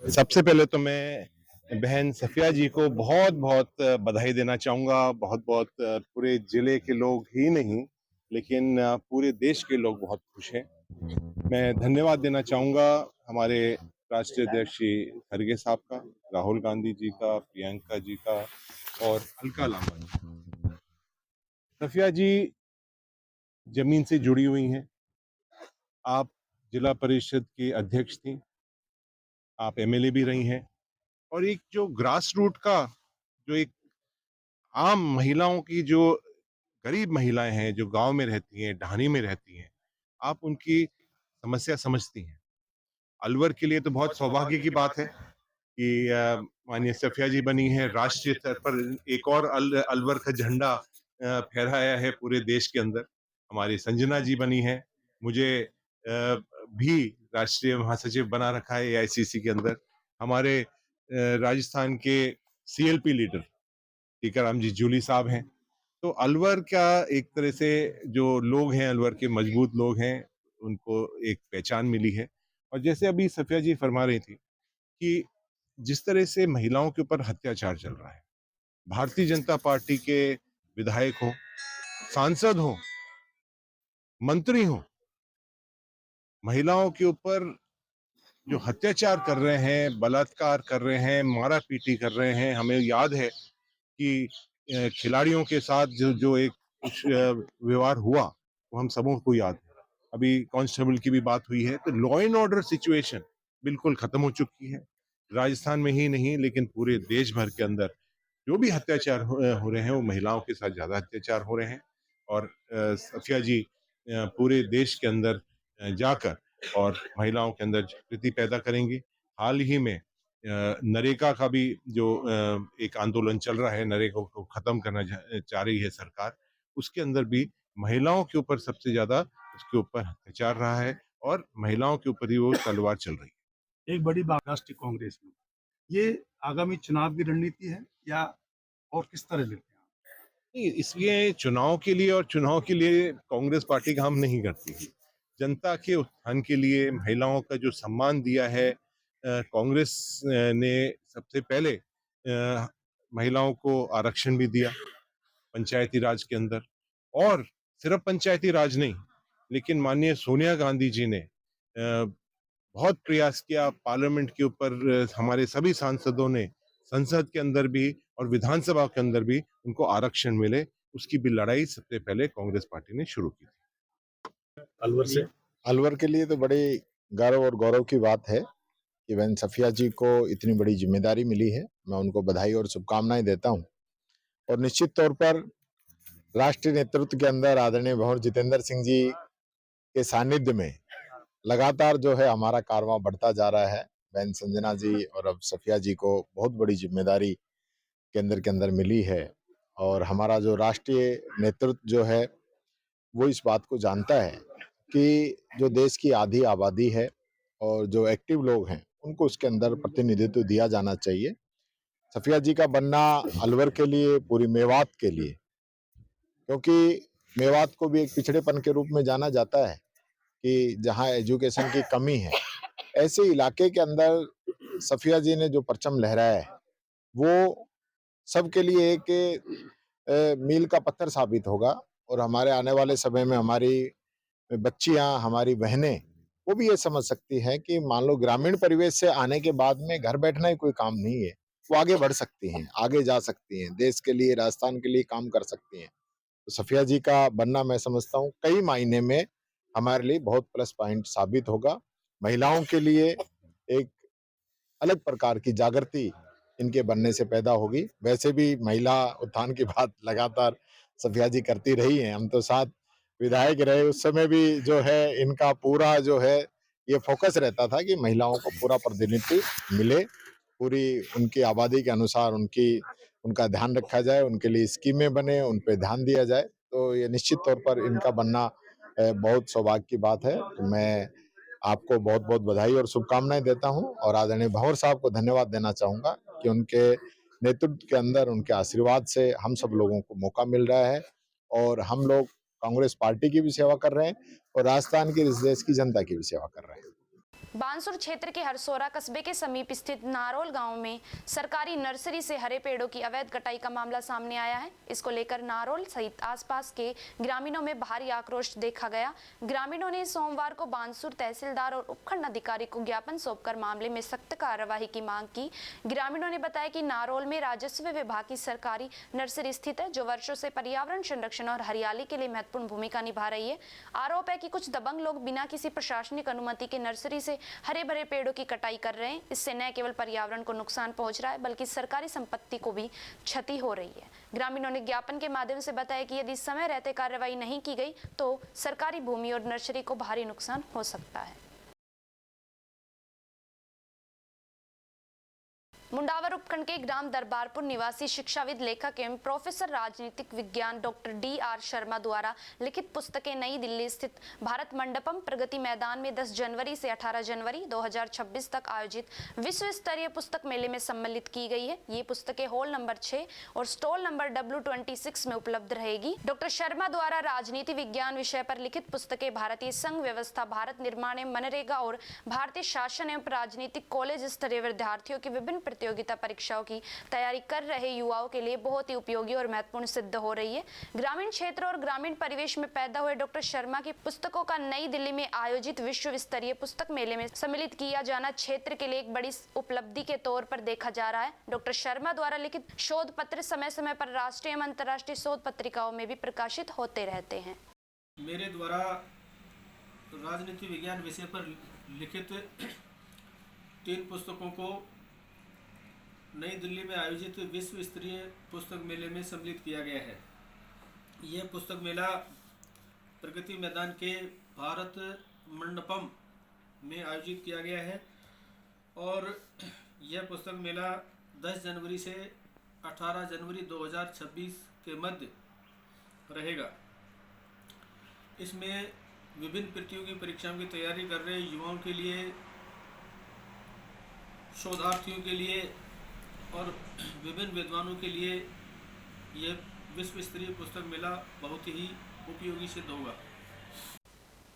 Speaker 13: सबसे पहले तो मैं बहन सफिया जी को बहुत बहुत बधाई देना चाहूँगा। बहुत बहुत पूरे जिले के लोग ही नहीं लेकिन पूरे देश के लोग बहुत खुश हैं। मैं धन्यवाद देना चाहूँगा हमारे राष्ट्रीय अध्यक्ष श्री खड़गे साहब का, राहुल गांधी जी का, प्रियंका जी का और अलका लांबा जी। सफिया जी जमीन से जुड़ी हुई हैं। आप जिला परिषद की अध्यक्ष थी, आप एमएलए भी रही हैं और एक जो ग्रास रूट का, जो एक आम महिलाओं की, जो गरीब महिलाएं हैं जो गांव में रहती हैं, ढाणी में रहती हैं, आप उनकी समस्या समझती हैं। अलवर के लिए तो बहुत सौभाग्य की बात है कि माननीय सफिया जी बनी है। राष्ट्रीय स्तर पर एक और अलवर का झंडा फहराया है पूरे देश के अंदर। हमारी संजना जी बनी है, मुझे भी राष्ट्रीय महासचिव बना रखा है एआईसीसी के अंदर। हमारे राजस्थान के सीएलपी लीडर टीकाराम जी जूली साहब हैं। तो अलवर का एक तरह से जो लोग हैं, अलवर के मजबूत लोग हैं, उनको एक पहचान मिली है। और जैसे अभी सफिया जी फरमा रही थी कि जिस तरह से महिलाओं के ऊपर अत्याचार चल रहा है, भारतीय जनता पार्टी के विधायक हो, सांसद हो, मंत्री हो, महिलाओं के ऊपर जो अत्याचार कर रहे हैं, बलात्कार कर रहे हैं, मारा पीटी कर रहे हैं। हमें याद है कि खिलाड़ियों के साथ जो एक व्यवहार हुआ वो हम सबों को याद है। अभी कांस्टेबल की भी बात हुई है। तो लॉ एंड ऑर्डर सिचुएशन बिल्कुल खत्म हो चुकी है, राजस्थान में ही नहीं लेकिन पूरे देश भर के अंदर जो भी अत्याचार हो रहे हैं वो महिलाओं के साथ ज्यादा अत्याचार हो रहे हैं। और सफिया जी पूरे देश के अंदर जाकर और महिलाओं के अंदर जागृति पैदा करेंगी। हाल ही में नरेगा का भी जो एक आंदोलन चल रहा है, नरेगा को खत्म करना चाह रही है सरकार, उसके अंदर भी महिलाओं के ऊपर सबसे ज्यादा उसके ऊपर अत्याचार रहा है और महिलाओं के ऊपर ही वो तलवार चल रही है।
Speaker 12: एक बड़ी बात राष्ट्रीय कांग्रेस में ये आगामी चुनाव की रणनीति है या और किस तरह लेते हैं?
Speaker 13: इसलिए चुनाव के लिए और चुनाव के लिए कांग्रेस पार्टी काम नहीं करती। जनता के उत्थान के लिए, महिलाओं का जो सम्मान दिया है कांग्रेस ने, सबसे पहले महिलाओं को आरक्षण भी दिया पंचायती राज के अंदर। और सिर्फ पंचायती राज नहीं लेकिन माननीय सोनिया गांधी जी ने बहुत प्रयास किया पार्लियामेंट के ऊपर। हमारे सभी सांसदों ने संसद के अंदर भी और विधानसभा के अंदर भी उनको आरक्षण मिले, उसकी भी लड़ाई सबसे पहले कांग्रेस पार्टी ने शुरू की थी।
Speaker 4: अलवर के लिए तो बड़ी गर्व और गौरव की बात है कि बहन सफिया जी को इतनी बड़ी जिम्मेदारी मिली है। मैं उनको बधाई और शुभकामनाएं देता हूं। और निश्चित तौर पर राष्ट्रीय नेतृत्व के अंदर आदरणीय भंवर जितेंद्र सिंह जी के सानिध्य में लगातार जो है हमारा कारवां बढ़ता जा रहा है। बहन संजना जी और अब सफिया जी को बहुत बड़ी जिम्मेदारी केंद्र के अंदर मिली है और हमारा जो राष्ट्रीय नेतृत्व जो है वो इस बात को जानता है कि जो देश की आधी आबादी है और जो एक्टिव लोग हैं उनको उसके अंदर प्रतिनिधित्व दिया जाना चाहिए। सफिया जी का बनना अलवर के लिए, पूरी मेवात के लिए, क्योंकि मेवात को भी एक पिछड़ेपन के रूप में जाना जाता है कि जहां एजुकेशन की कमी है, ऐसे इलाके के अंदर सफिया जी ने जो परचम लहराया है वो सबके लिए एक मील का पत्थर साबित होगा और हमारे आने वाले समय में हमारी बच्चियां, हमारी बहनें वो भी ये समझ सकती हैं कि मान लो ग्रामीण परिवेश से आने के बाद में घर बैठना ही कोई काम नहीं है, वो आगे बढ़ सकती हैं, आगे जा सकती हैं, देश के लिए, राजस्थान के लिए काम कर सकती हैं। तो सफिया जी का बनना मैं समझता हूँ कई मायने में हमारे लिए बहुत प्लस पॉइंट साबित होगा। महिलाओं के लिए एक अलग प्रकार की जागृति इनके बनने से पैदा होगी। वैसे भी महिला उत्थान की बात लगातार सफिया जी करती रही हैं। हम तो साथ विधायक रहे, उस समय भी जो है इनका पूरा जो है ये फोकस रहता था कि महिलाओं को पूरा प्रतिनिधित्व मिले, पूरी उनकी आबादी के अनुसार उनका ध्यान रखा जाए, उनके लिए स्कीमें बने, उन पे ध्यान दिया जाए। तो ये निश्चित तौर पर इनका बनना बहुत सौभाग्य की बात है। मैं आपको बहुत बहुत बधाई और शुभकामनाएं देता हूं और आदरणीय भंवर साहब को धन्यवाद देना चाहूंगा कि उनके नेतृत्व के अंदर, उनके आशीर्वाद से हम सब लोगों को मौका मिल रहा है और हम लोग कांग्रेस पार्टी की भी सेवा कर रहे हैं और राजस्थान की, इस देश की जनता की भी सेवा कर रहे हैं।
Speaker 2: बानसूर क्षेत्र के हरसोरा कस्बे के समीप स्थित नारोल गांव में सरकारी नर्सरी से हरे पेड़ों की अवैध कटाई का मामला सामने आया है। इसको लेकर नारोल सहित आसपास के ग्रामीणों में भारी आक्रोश देखा गया। ग्रामीणों ने सोमवार को बानसूर तहसीलदार और उपखंड अधिकारी को ज्ञापन सौंपकर मामले में सख्त कार्रवाई की मांग की। ग्रामीणों ने बताया कि नारोल में राजस्व विभाग की सरकारी नर्सरी स्थित है, जो वर्षों से पर्यावरण संरक्षण और हरियाली के लिए महत्वपूर्ण भूमिका निभा रही है। आरोप है कि कुछ दबंग लोग बिना किसी प्रशासनिक अनुमति के नर्सरी से हरे भरे पेड़ों की कटाई कर रहे हैं। इससे न केवल पर्यावरण को नुकसान पहुंच रहा है बल्कि सरकारी संपत्ति को भी क्षति हो रही है। ग्रामीणों ने ज्ञापन के माध्यम से बताया कि यदि समय रहते कार्रवाई नहीं की गई तो सरकारी भूमि और नर्सरी को भारी नुकसान हो सकता है। मुंडावर उपखंड के ग्राम दरबारपुर निवासी शिक्षाविद, लेखक एवं प्रोफेसर राजनीतिक विज्ञान डॉक्टर D.R. शर्मा द्वारा लिखित पुस्तकें नई दिल्ली स्थित भारत मंडपम प्रगति मैदान में 10 जनवरी से 18 जनवरी 2026 तक आयोजित विश्व स्तरीय पुस्तक मेले में सम्मिलित की गई है। ये पुस्तकें हॉल नंबर 6 और स्टॉल नंबर W26 में उपलब्ध रहेगी। डॉक्टर शर्मा द्वारा राजनीति विज्ञान विषय पर लिखित पुस्तकें भारतीय संघ व्यवस्था, भारत निर्माण एवं मनरेगा और भारतीय शासन एवं राजनीतिक कॉलेज स्तरीय विद्यार्थियों की विभिन्न प्रतियोगिता परीक्षाओं की तैयारी कर रहे युवाओं के लिए बहुत ही उपयोगी और महत्वपूर्ण सिद्ध हो रही है। ग्रामीण क्षेत्र और ग्रामीण परिवेश में पैदा हुए डॉक्टर शर्मा की पुस्तकों का नई दिल्ली में आयोजित विश्व स्तरीय पुस्तक मेले में सम्मिलित किया जाना क्षेत्र के लिए एक बड़ी उपलब्धि के तौर पर देखा जा रहा है। डॉक्टर शर्मा द्वारा लिखित शोध पत्र समय समय पर राष्ट्रीय एवं अंतर्राष्ट्रीय शोध पत्रिकाओं में भी प्रकाशित होते रहते हैं।
Speaker 14: मेरे द्वारा राजनीति विज्ञान विषय पर लिखित 3 पुस्तकों को नई दिल्ली में आयोजित विश्व स्तरीय पुस्तक मेले में सम्मिलित किया गया है। यह पुस्तक मेला प्रगति मैदान के भारत मंडपम में आयोजित किया गया है और यह पुस्तक मेला 10 जनवरी से 18 जनवरी 2026 के मध्य रहेगा। इसमें विभिन्न प्रतियोगी परीक्षाओं की तैयारी कर रहे युवाओं के लिए, शोधार्थियों के लिए और विभिन्न विद्वानों के लिए यह विश्व स्तरीय पुस्तक मेला बहुत ही उपयोगी सिद्ध होगा।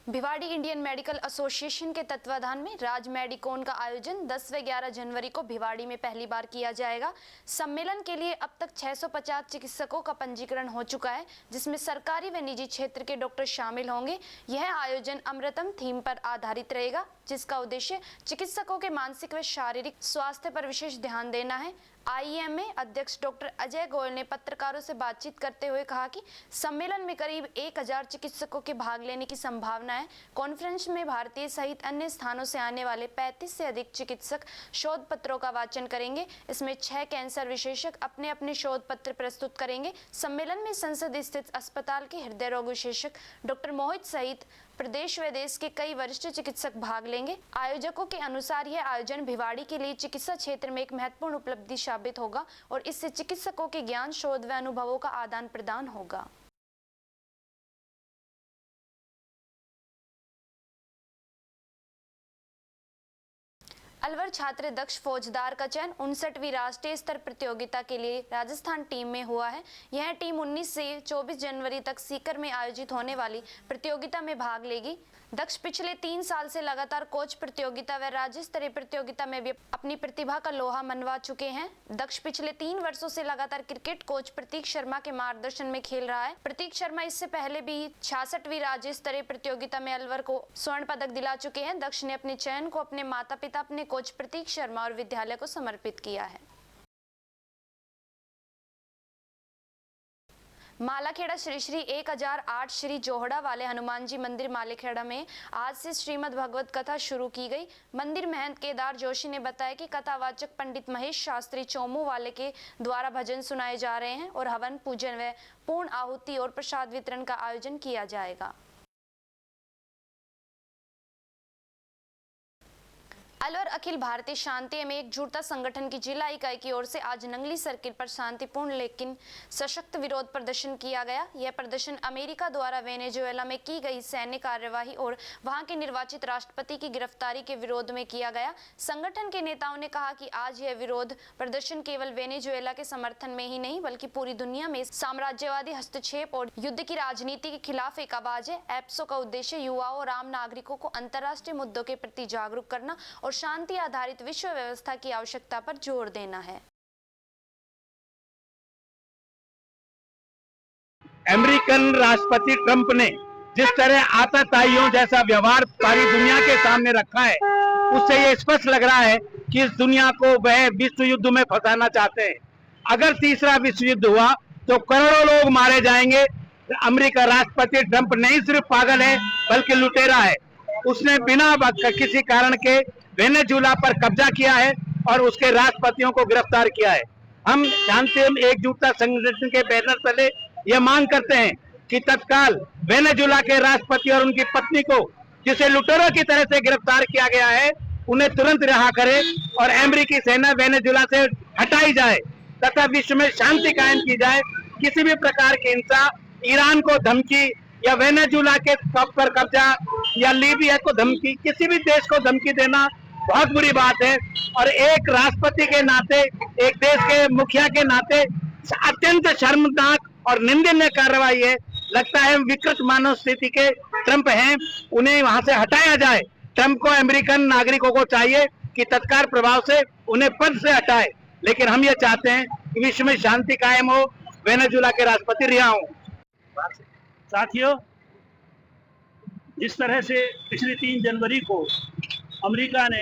Speaker 2: भिवाड़ी इंडियन मेडिकल एसोसिएशन के तत्वाधान में राज मेडिकोन का आयोजन 10 व 11 जनवरी को भिवाड़ी में पहली बार किया जाएगा। सम्मेलन के लिए अब तक 650 चिकित्सकों का पंजीकरण हो चुका है, जिसमें सरकारी व निजी क्षेत्र के डॉक्टर शामिल होंगे। यह आयोजन अमृतम थीम पर आधारित रहेगा, जिसका उद्देश्य चिकित्सकों के मानसिक व शारीरिक स्वास्थ्य पर विशेष ध्यान देना है। IEMA अध्यक्ष डॉक्टर अजय गोयल ने पत्रकारों से बातचीत करते हुए कहा कि सम्मेलन में करीब 1000 चिकित्सकों के भाग लेने की संभावना है। कॉन्फ्रेंस में भारतीय सहित अन्य स्थानों से आने वाले 35 से अधिक चिकित्सक शोध पत्रों का वाचन करेंगे। इसमें 6 कैंसर विशेषज्ञ अपने अपने शोध पत्र प्रस्तुत करेंगे। सम्मेलन में संसद स्थित अस्पताल के हृदय रोग विशेषज्ञ डॉक्टर मोहित सहित प्रदेश व देश के कई वरिष्ठ चिकित्सक भाग लेंगे। आयोजकों के अनुसार यह आयोजन भिवाड़ी के लिए चिकित्सा क्षेत्र में एक महत्वपूर्ण उपलब्धि साबित होगा और इससे चिकित्सकों के ज्ञान, शोध व अनुभवों का आदान प्रदान होगा। अलवर छात्र दक्ष फौजदार का चयन 59वीं राष्ट्रीय स्तर प्रतियोगिता के लिए राजस्थान टीम में हुआ है। यह टीम 19 से 24 जनवरी तक सीकर में आयोजित होने वाली प्रतियोगिता में भाग लेगी। दक्ष पिछले 3 साल से लगातार कोच प्रतियोगिता व राज्य स्तरीय प्रतियोगिता में भी अपनी प्रतिभा का लोहा मनवा चुके हैं। दक्ष पिछले 3 वर्षों से लगातार क्रिकेट कोच प्रतीक शर्मा के मार्गदर्शन में खेल रहा है। प्रतीक शर्मा इससे पहले भी 66वीं राज्य स्तरीय प्रतियोगिता में अलवर को स्वर्ण पदक दिला चुके हैं। दक्ष ने अपने चयन को अपने माता पिता, अपने कोच प्रतीक शर्मा और विद्यालय को समर्पित किया है। मालाखेड़ा श्री श्री 1008 श्री जोहड़ा वाले हनुमान जी मंदिर मालाखेड़ा में आज से श्रीमद् भगवत कथा शुरू की गई। मंदिर महंत केदार जोशी ने बताया कि कथावाचक पंडित महेश शास्त्री चोमू वाले के द्वारा भजन सुनाए जा रहे हैं और हवन, पूजन व पूर्ण आहुति और प्रसाद वितरण का आयोजन किया जाएगा। अलवर अखिल भारतीय शांति एवं एकजुटता संगठन की जिला इकाई की ओर से आज नंगली सर्किल पर शांतिपूर्ण लेकिन सशक्त विरोध प्रदर्शन किया गया। यह प्रदर्शन अमेरिका द्वारा वेनेजुएला में की गई सैन्य कार्यवाही और वहां के निर्वाचित राष्ट्रपति की गिरफ्तारी के विरोध में किया गया। संगठन के नेताओं ने कहा कि आज यह विरोध प्रदर्शन केवल वेनेजुएला के समर्थन में ही नहीं बल्कि पूरी दुनिया में साम्राज्यवादी हस्तक्षेप और युद्ध की राजनीति के खिलाफ एक आवाज है। एप्सो का उद्देश्य युवाओं और आम नागरिकों को अंतर्राष्ट्रीय मुद्दों के प्रति जागरूक करना और शांति आधारित विश्व व्यवस्था की आवश्यकता पर जोर देना है।
Speaker 15: अमेरिकन राष्ट्रपति ट्रंप ने जिस तरह आतताइयों जैसा व्यवहार सारी दुनिया के सामने रखा है, उससे ये स्पष्ट लग रहा है कि इस दुनिया को वह विश्व युद्ध में फंसाना चाहते हैं। अगर तीसरा विश्व युद्ध हुआ तो करोड़ों लोग मारे जाएंगे। अमेरिका राष्ट्रपति ट्रंप नहीं सिर्फ पागल है बल्कि लुटेरा है। उसने बिना किसी कारण के वेनेजुएला पर कब्जा किया है और उसके राष्ट्रपतियों को गिरफ्तार किया है। हम शांति एवं एकजुटता संगठन के बैनर तले यह मांग करते हैं कि तत्काल वेनेजुएला के राष्ट्रपति और उनकी पत्नी को, जिसे लुटेरों की तरह से गिरफ्तार किया गया है, उन्हें तुरंत रिहा करे और अमेरिकी सेना वेनेजुएला से हटाई जाए तथा विश्व में शांति कायम की जाए। किसी भी प्रकार की हिंसा, ईरान को धमकी या वेनेजुएला के पर कब्जा या लीबिया को धमकी, किसी भी देश को धमकी देना बहुत बुरी बात है और एक राष्ट्रपति के नाते, एक देश के मुखिया के नाते अत्यंत शर्मनाक और निंदनीय कार्रवाई है। लगता है विकृत मानव स्थिति के ट्रंप हैं, उन्हें वहां से हटाया जाए। ट्रंप को अमेरिकन नागरिकों को चाहिए कि तत्काल प्रभाव से उन्हें पद से हटाए, लेकिन हम ये चाहते हैं कि विश्व में शांति कायम हो, वेनेजुएला के राष्ट्रपति रिहा हो।
Speaker 16: साथियों, जिस तरह से पिछली 3 जनवरी को अमेरिका ने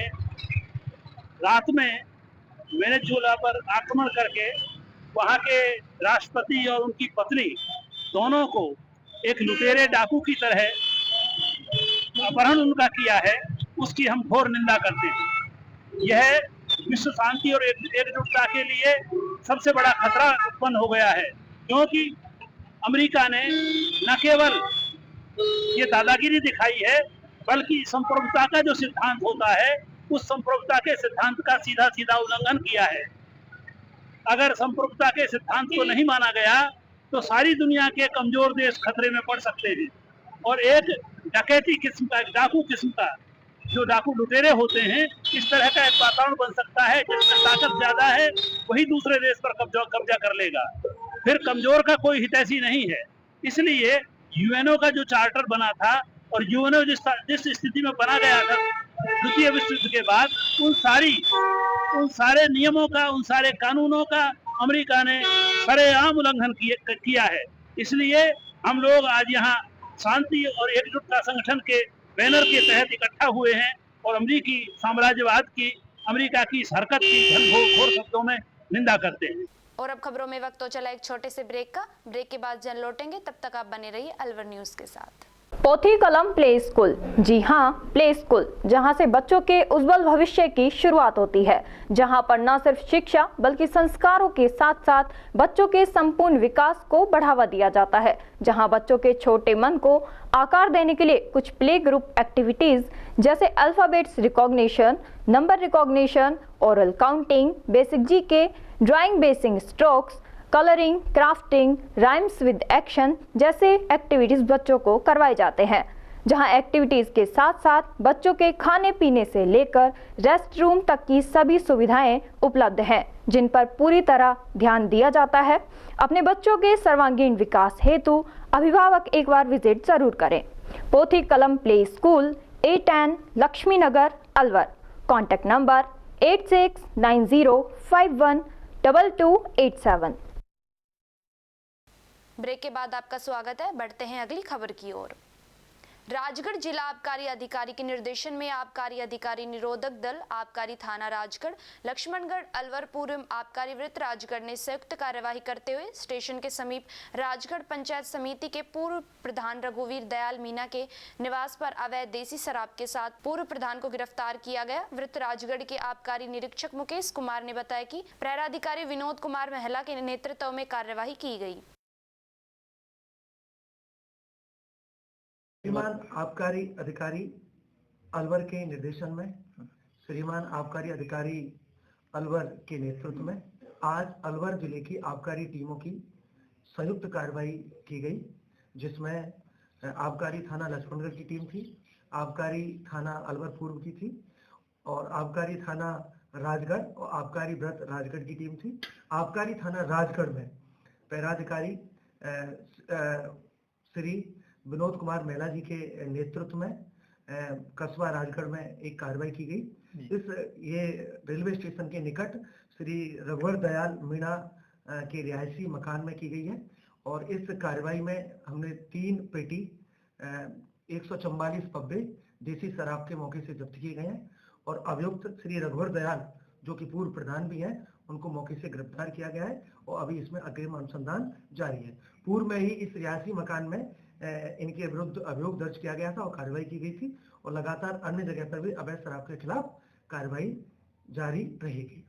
Speaker 16: रात में वेनेजुएला पर आक्रमण करके वहां के राष्ट्रपति और उनकी पत्नी दोनों को एक लुटेरे डाकू की तरह अपहरण उनका किया है, उसकी हम घोर निंदा करते हैं। यह विश्व शांति और एकजुटता के लिए सबसे बड़ा खतरा उत्पन्न हो गया है, क्योंकि अमेरिका ने न केवल ये दादागिरी दिखाई है बल्कि संप्रभुता का जो सिद्धांत होता है, उस संप्रभुता के सिद्धांत का सीधा सीधा उल्लंघन किया है। अगर संप्रभुता के सिद्धांत को नहीं माना गया तो सारी दुनिया के कमजोर देश खतरे में पड़ सकते हैं और एक डकैती किस्म का, डाकू किस्म का, जो डाकू लुटेरे होते हैं, इस तरह का एक वातावरण बन सकता है जिसमें ताकत ज्यादा है वही दूसरे देश पर कब्जा कर लेगा। फिर कमजोर का कोई हितैषी नहीं है। इसलिए यूएनओ का जो चार्टर बना था और यूएनओ जिस स्थिति में बना गया था द्वितीय विश्व युद्ध के बाद, उन सारे नियमों का, उन सारे कानूनों का अमेरिका ने सरेआम उल्लंघन किया है। इसलिए हम लोग आज यहाँ शांति और एकजुटता संगठन के बैनर के तहत इकट्ठा हुए हैं और अमेरिकी साम्राज्यवाद की, अमेरिका की इस हरकत की घोर शब्दों में निंदा करते हैं।
Speaker 2: और अब खबरों में वक्त हो चला एक छोटे से ब्रेक का। ब्रेक के बाद जन लौटेंगे, तब तक आप बने रहिए अलवर न्यूज के साथ।
Speaker 9: पोथी कलम प्ले स्कूल, जी हाँ, प्ले स्कूल, जहां से बच्चों के उज्जवल भविष्य की शुरुआत होती है, जहां पर न सिर्फ शिक्षा बल्कि संस्कारों के साथ साथ बच्चों के संपूर्ण विकास को बढ़ावा दिया जाता है, जहां बच्चों के छोटे मन को आकार देने के लिए कुछ प्ले ग्रुप एक्टिविटीज जैसे alphabets recognition, number recognition, oral counting, basic GK, drawing basic strokes, colouring, crafting, rhymes with action जैसे एक्टिविटीज बच्चों को करवाए जाते हैं, जहां एक्टिविटीज के साथ साथ बच्चों के खाने पीने से लेकर रेस्ट रूम तक की सभी सुविधाएं उपलब्ध हैं, जिन पर पूरी तरह ध्यान दिया जाता है। अपने बच्चों के सर्वांगीण विकास हेतु अभिभावक एक बार विजिट जरूर करें। Pothi Kalam play school, A10 Lakshmi Nagar, Alwar. Contact number 8690512287।
Speaker 2: Break के बाद आपका स्वागत है। बढ़ते हैं अगली खबर की ओर। राजगढ़ जिला आबकारी अधिकारी के निर्देशन में आबकारी अधिकारी निरोधक दल, आबकारी थाना राजगढ़, लक्ष्मणगढ़, अलवर पूर्व आबकारी वृत्त राजगढ़ ने संयुक्त कार्यवाही करते हुए स्टेशन के समीप राजगढ़ पंचायत समिति के पूर्व प्रधान रघुवीर दयाल मीना के निवास पर अवैध देसी शराब के साथ पूर्व प्रधान को गिरफ्तार किया गया। वृत्त राजगढ़ के आबकारी निरीक्षक मुकेश कुमार ने बताया कि प्रहराधिकारी विनोद कुमार महिला के नेतृत्व में कार्यवाही की गई।
Speaker 17: श्रीमान आबकारी अधिकारी अलवर के निर्देशन में, श्रीमान आबकारी अधिकारी अलवर के नेतृत्व में आज अलवर जिले की आबकारी टीमों की संयुक्त कार्रवाई की गई, जिसमें आबकारी थाना लक्ष्मणगढ़ की टीम थी, आबकारी थाना अलवर पूर्व की थी और आबकारी थाना राजगढ़ और आबकारी वृत्त राजगढ़ की टीम थी। आबकारी थाना राजगढ़ में प्रहराधिकारी श्री विनोद कुमार महिला जी के नेतृत्व में कस्बा राजगढ़ में एक कार्रवाई की गई। ये रेलवे स्टेशन के निकट श्री रघुवीर दयाल मीणा के रिहायशी मकान में की गई है और इस कार्रवाई में हमने 3 पेटी 144 पब्बे देसी शराब के मौके से जब्त किए गए हैं और अभियुक्त श्री रघुवीर दयाल जो कि पूर्व प्रधान भी हैं, उनको मौके से गिरफ्तार किया गया है और अभी इसमें अग्रिम अनुसंधान जारी है। पूर्व में ही इस रिहायशी मकान में इनके विरुद्ध अभियोग दर्ज किया गया था और कार्रवाई की गई थी और लगातार अन्य जगह पर भी अवैध शराब के खिलाफ कार्रवाई जारी रहेगी।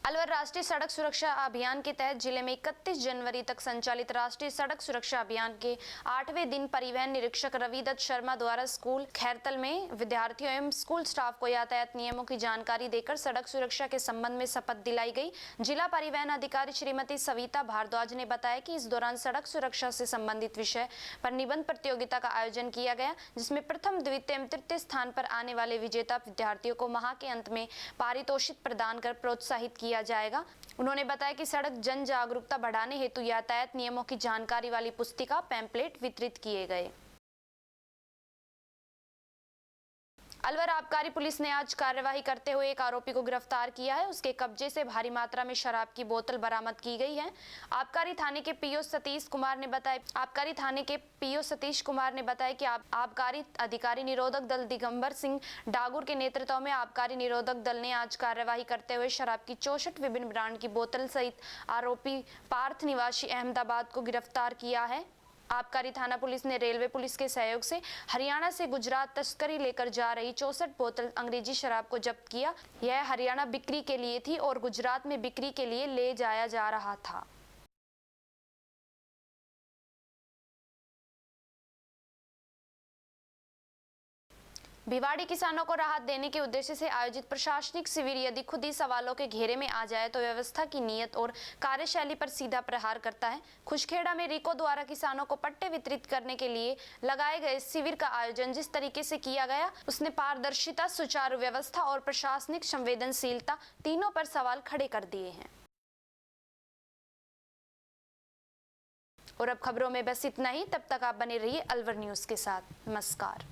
Speaker 2: अलवर राष्ट्रीय सड़क सुरक्षा अभियान के तहत जिले में 31 जनवरी तक संचालित राष्ट्रीय सड़क सुरक्षा अभियान के 8वें दिन परिवहन निरीक्षक रवि दत्त शर्मा द्वारा स्कूल खैरतल में विद्यार्थियों एवं स्कूल स्टाफ को यातायात नियमों की जानकारी देकर सड़क सुरक्षा के संबंध में शपथ दिलाई गई। जिला परिवहन अधिकारी श्रीमती सविता भारद्वाज ने बताया कि इस दौरान सड़क सुरक्षा से संबंधित विषय पर निबंध प्रतियोगिता का आयोजन किया गया, जिसमें प्रथम, द्वितीय एवं तृतीय स्थान पर आने वाले विजेता विद्यार्थियों को माह के अंत में पारितोषिक प्रदान कर प्रोत्साहित किया जाएगा। उन्होंने बताया कि सड़क जन जागरूकता बढ़ाने हेतु यातायात नियमों की जानकारी वाली पुस्तिका, पैम्पलेट वितरित किए गए। अलवर आबकारी पुलिस ने आज कार्यवाही करते हुए एक आरोपी को गिरफ्तार किया है। उसके कब्जे से भारी मात्रा में शराब की बोतल बरामद की गई है। आबकारी थाने के पीओ सतीश कुमार ने बताया कि आबकारी अधिकारी निरोधक दल दिगंबर सिंह डागुर के नेतृत्व में आबकारी निरोधक दल ने आज कार्यवाही करते हुए शराब की 64 विभिन्न ब्रांड की बोतल सहित आरोपी पार्थ निवासी अहमदाबाद को गिरफ्तार किया है। आबकारी थाना पुलिस ने रेलवे पुलिस के सहयोग से हरियाणा से गुजरात तस्करी लेकर जा रही 64 बोतल अंग्रेजी शराब को जब्त किया। यह हरियाणा बिक्री के लिए थी और गुजरात में बिक्री के लिए ले जाया जा रहा था। भिवाड़ी किसानों को राहत देने के उद्देश्य से आयोजित प्रशासनिक शिविर यदि खुद ही सवालों के घेरे में आ जाए तो व्यवस्था की नीयत और कार्यशैली पर सीधा प्रहार करता है। खुशखेड़ा में रिको द्वारा किसानों को पट्टे वितरित करने के लिए लगाए गए शिविर का आयोजन जिस तरीके से किया गया, उसने पारदर्शिता, सुचारू व्यवस्था और प्रशासनिक संवेदनशीलता तीनों पर सवाल खड़े कर दिए हैं। और अब खबरों में बस इतना ही। तब तक आप बने रहिए अलवर न्यूज के साथ। नमस्कार।